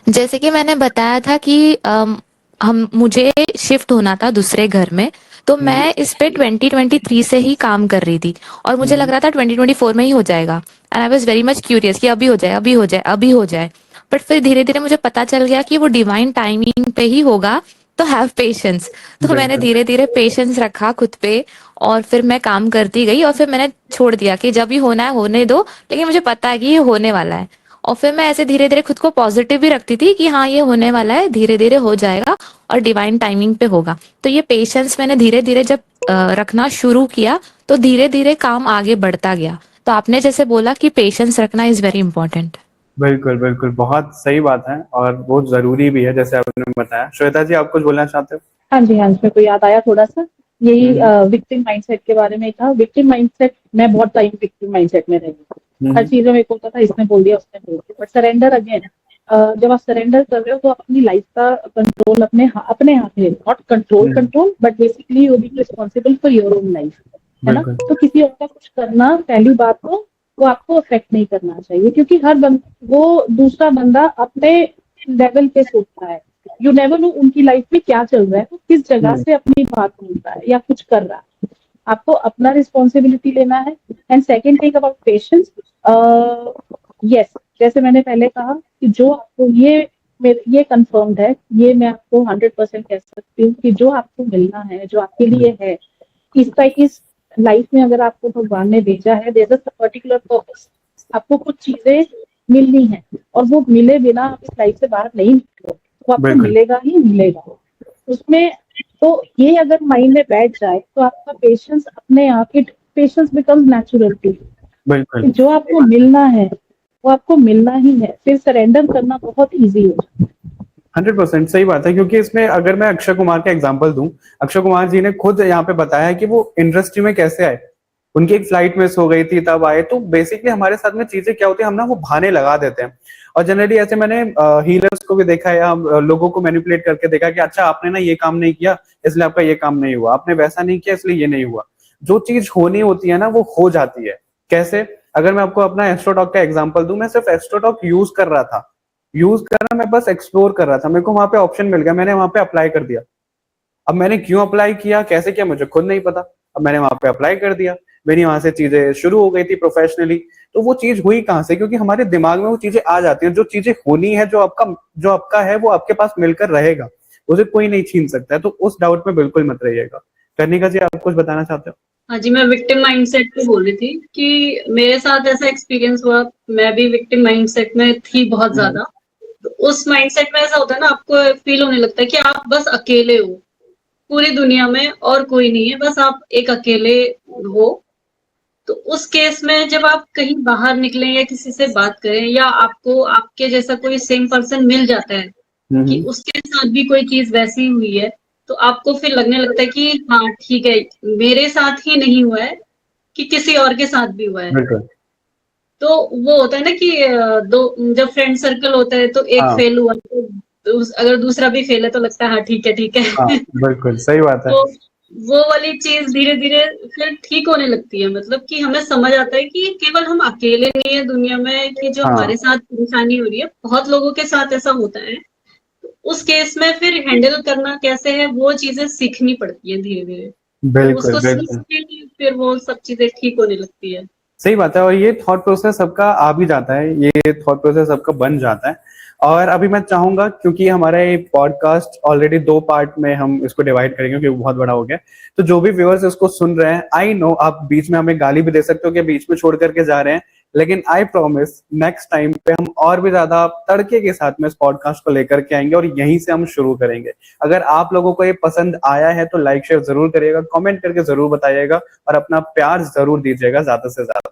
जैसे कि मैंने बताया था कि मुझे शिफ्ट होना था दूसरे घर में, तो मैं इस पे 2023 से ही काम कर रही थी और मुझे लग रहा था 2024 में ही हो जाएगा। And I was very much curious कि अभी हो जाए, अभी हो जाए, अभी हो जाए। बट फिर धीरे धीरे मुझे पता चल गया कि वो डिवाइन टाइमिंग पे ही होगा, तो हैव पेशेंस। तो मैंने धीरे धीरे पेशेंस रखा खुद पे और फिर मैं काम करती गई और फिर मैंने छोड़ दिया कि जब भी होना है होने दो, लेकिन मुझे पता है कि ये होने वाला है। और फिर मैं ऐसे धीरे धीरे खुद को पॉजिटिव भी रखती थी कि हाँ ये होने वाला है, धीरे धीरे हो जाएगा और डिवाइन टाइमिंग पे होगा। तो ये पेशेंस मैंने धीरे धीरे जब रखना शुरू किया तो धीरे धीरे काम आगे बढ़ता गया। तो आपने जैसे बोला कि पेशेंस रखना इज वेरी इंपॉर्टेंट। बिल्कुल बिल्कुल, बहुत सही बात है और बहुत जरूरी भी है जैसे आपने बताया। श्वेता जी, आप कुछ बोलना चाहते हो? हाँ जी, हाँ, इसमें कोई याद आया थोड़ा सा, यही विक्टिम माइंडसेट के बारे में था। विक्टिम माइंडसेट, मैं बहुत टाइम विक्टिम माइंडसेट में रही हूँ। हर चीजों में होता था इसने बोल दिया उसने बोल दिया। बट सरेंडर अगेन, जब आप सरेंडर कर रहे हो तो आप अपनी लाइफ का कंट्रोल अपने हाथ में, not control but basically you be responsible for your own life, है ना। तो किसी और का कुछ करना, पहली बात तो वो आपको अफेक्ट नहीं करना चाहिए, क्योंकि वो दूसरा बंदा अपने लेवल पे सोचता है। यू नेवर नो उनकी लाइफ में क्या चल रहा है, तो किस जगह से अपनी बात सुनता है या कुछ कर रहा है। आपको अपना रिस्पॉन्सिबिलिटी लेना है। And second thing about patience, yes, जैसे मैंने पहले कहा कि जो आपको ये कंफर्म्ड है, ये मैं आपको 100% कह सकती हूँ कि जो आपको मिलना है, जो आपके लिए है, इस लाइफ में अगर आपको भगवान ने भेजा है, there is a particular purpose. आपको कुछ चीजें मिलनी है और वो मिले बिना आप इस लाइफ से बाहर नहीं निकलोगे, तो आपको मिलेगा ही मिलेगा। उसमें तो ये अगर माइंड में बैठ जाए तो आपका पेशेंस अपने आप, it patience becomes natural too. बिल्कुल जो आपको मिलना है वो आपको मिलना ही है, फिर सरेंडर करना बहुत इजी हो जाता है। 100% सही बात है, क्योंकि इसमें अगर मैं अक्षय कुमार का एग्जांपल दूं, अक्षय कुमार जी ने खुद यहाँ पे बताया कि वो इंडस्ट्री में कैसे आए। उनकी एक फ्लाइट मिस हो गई थी तब आए। तो बेसिकली हमारे साथ में चीजें क्या होती है, हम ना वो बहाने लगा देते हैं। और जनरली ऐसे मैंने हीलर्स को भी देखा है, या लोगों को मैनिपुलेट करके देखा कि अच्छा आपने ना ये काम नहीं किया इसलिए आपका ये काम नहीं हुआ, आपने वैसा नहीं किया इसलिए ये नहीं हुआ। जो चीज होनी होती है ना वो हो जाती है। कैसे? अगर मैं आपको अपना एस्ट्रोटॉक का एग्जांपल दूं, मैं सिर्फ एस्ट्रोटॉक यूज कर रहा था, यूज करना, मैं बस एक्सप्लोर कर रहा था, मेरे को वहां पे ऑप्शन मिल गया, मैंने वहां पे अप्लाई कर दिया। अब मैंने क्यों अप्लाई किया, कैसे किया, मुझे खुद नहीं पता। अब मैंने वहां पे अप्लाई कर दिया, मेरी वहां से चीजें शुरू हो गई थी प्रोफेशनली। तो वो चीज हुई कहां से? क्योंकि हमारे दिमाग में वो चीजें आ जाती हैं। जो चीजें होनी है, जो आपका है वो आपके पास मिलकर रहेगा, उसे कोई नहीं छीन सकता है। तो उस डाउट में बिल्कुल मत रहिएगा। कनिका जी, आप कुछ बताना चाहते हो? हाँ जी, मैं विक्टिम माइंडसेट पे बोल रही थी कि मेरे साथ ऐसा एक्सपीरियंस हुआ, मैं भी विक्टिम माइंडसेट में थी बहुत ज्यादा। तो उस माइंडसेट में ऐसा होता है ना, आपको फील होने लगता है कि आप बस अकेले हो पूरी दुनिया में, और कोई नहीं है, बस आप एक अकेले हो। तो उस केस में जब आप कहीं बाहर निकलें या किसी से बात करें, या आपको आपके जैसा कोई सेम पर्सन मिल जाता है कि उसके साथ भी कोई चीज वैसी हुई है, तो आपको फिर लगने लगता है कि हाँ ठीक है, मेरे साथ ही नहीं हुआ है कि किसी और के साथ भी हुआ है। बिल्कुल। तो वो होता है ना कि दो जब फ्रेंड सर्कल होता है तो एक हाँ फेल हुआ तो अगर दूसरा भी फेल है तो लगता है हाँ ठीक है ठीक हाँ, है। बिल्कुल सही बात है। तो वो वाली चीज धीरे धीरे फिर ठीक होने लगती है, मतलब कि हमें समझ आता है कि केवल हम अकेले नहीं है दुनिया में, कि जो हाँ हमारे साथ परेशानी हो रही है बहुत लोगों के साथ ऐसा होता है। तो उस केस में फिर हैंडल करना कैसे है वो चीजें सीखनी पड़ती है धीरे धीरे। तो बिल्कुल उसको सीख बिल्कुल के फिर वो सब चीजें ठीक होने लगती है। सही बात है। और ये थॉट प्रोसेस सबका आ भी जाता है, ये थॉट प्रोसेस सबका बन जाता है। और अभी मैं चाहूंगा, क्योंकि हमारा ये पॉडकास्ट ऑलरेडी 2 पार्ट में हम इसको डिवाइड करेंगे क्योंकि वो बहुत बड़ा हो गया। तो जो भी व्यूअर्स इसको सुन रहे हैं, आई नो आप बीच में हमें गाली भी दे सकते हो कि बीच में छोड़ करके जा रहे हैं, लेकिन आई प्रॉमिस नेक्स्ट टाइम पे हम और भी ज्यादा तड़के के साथ में इस पॉडकास्ट को लेकर के आएंगे और यहीं से हम शुरू करेंगे। अगर आप लोगों को ये पसंद आया है तो लाइक शेयर जरूर करिएगा, कमेंट करके जरूर बताइएगा और अपना प्यार जरूर दीजिएगा ज्यादा से ज्यादा।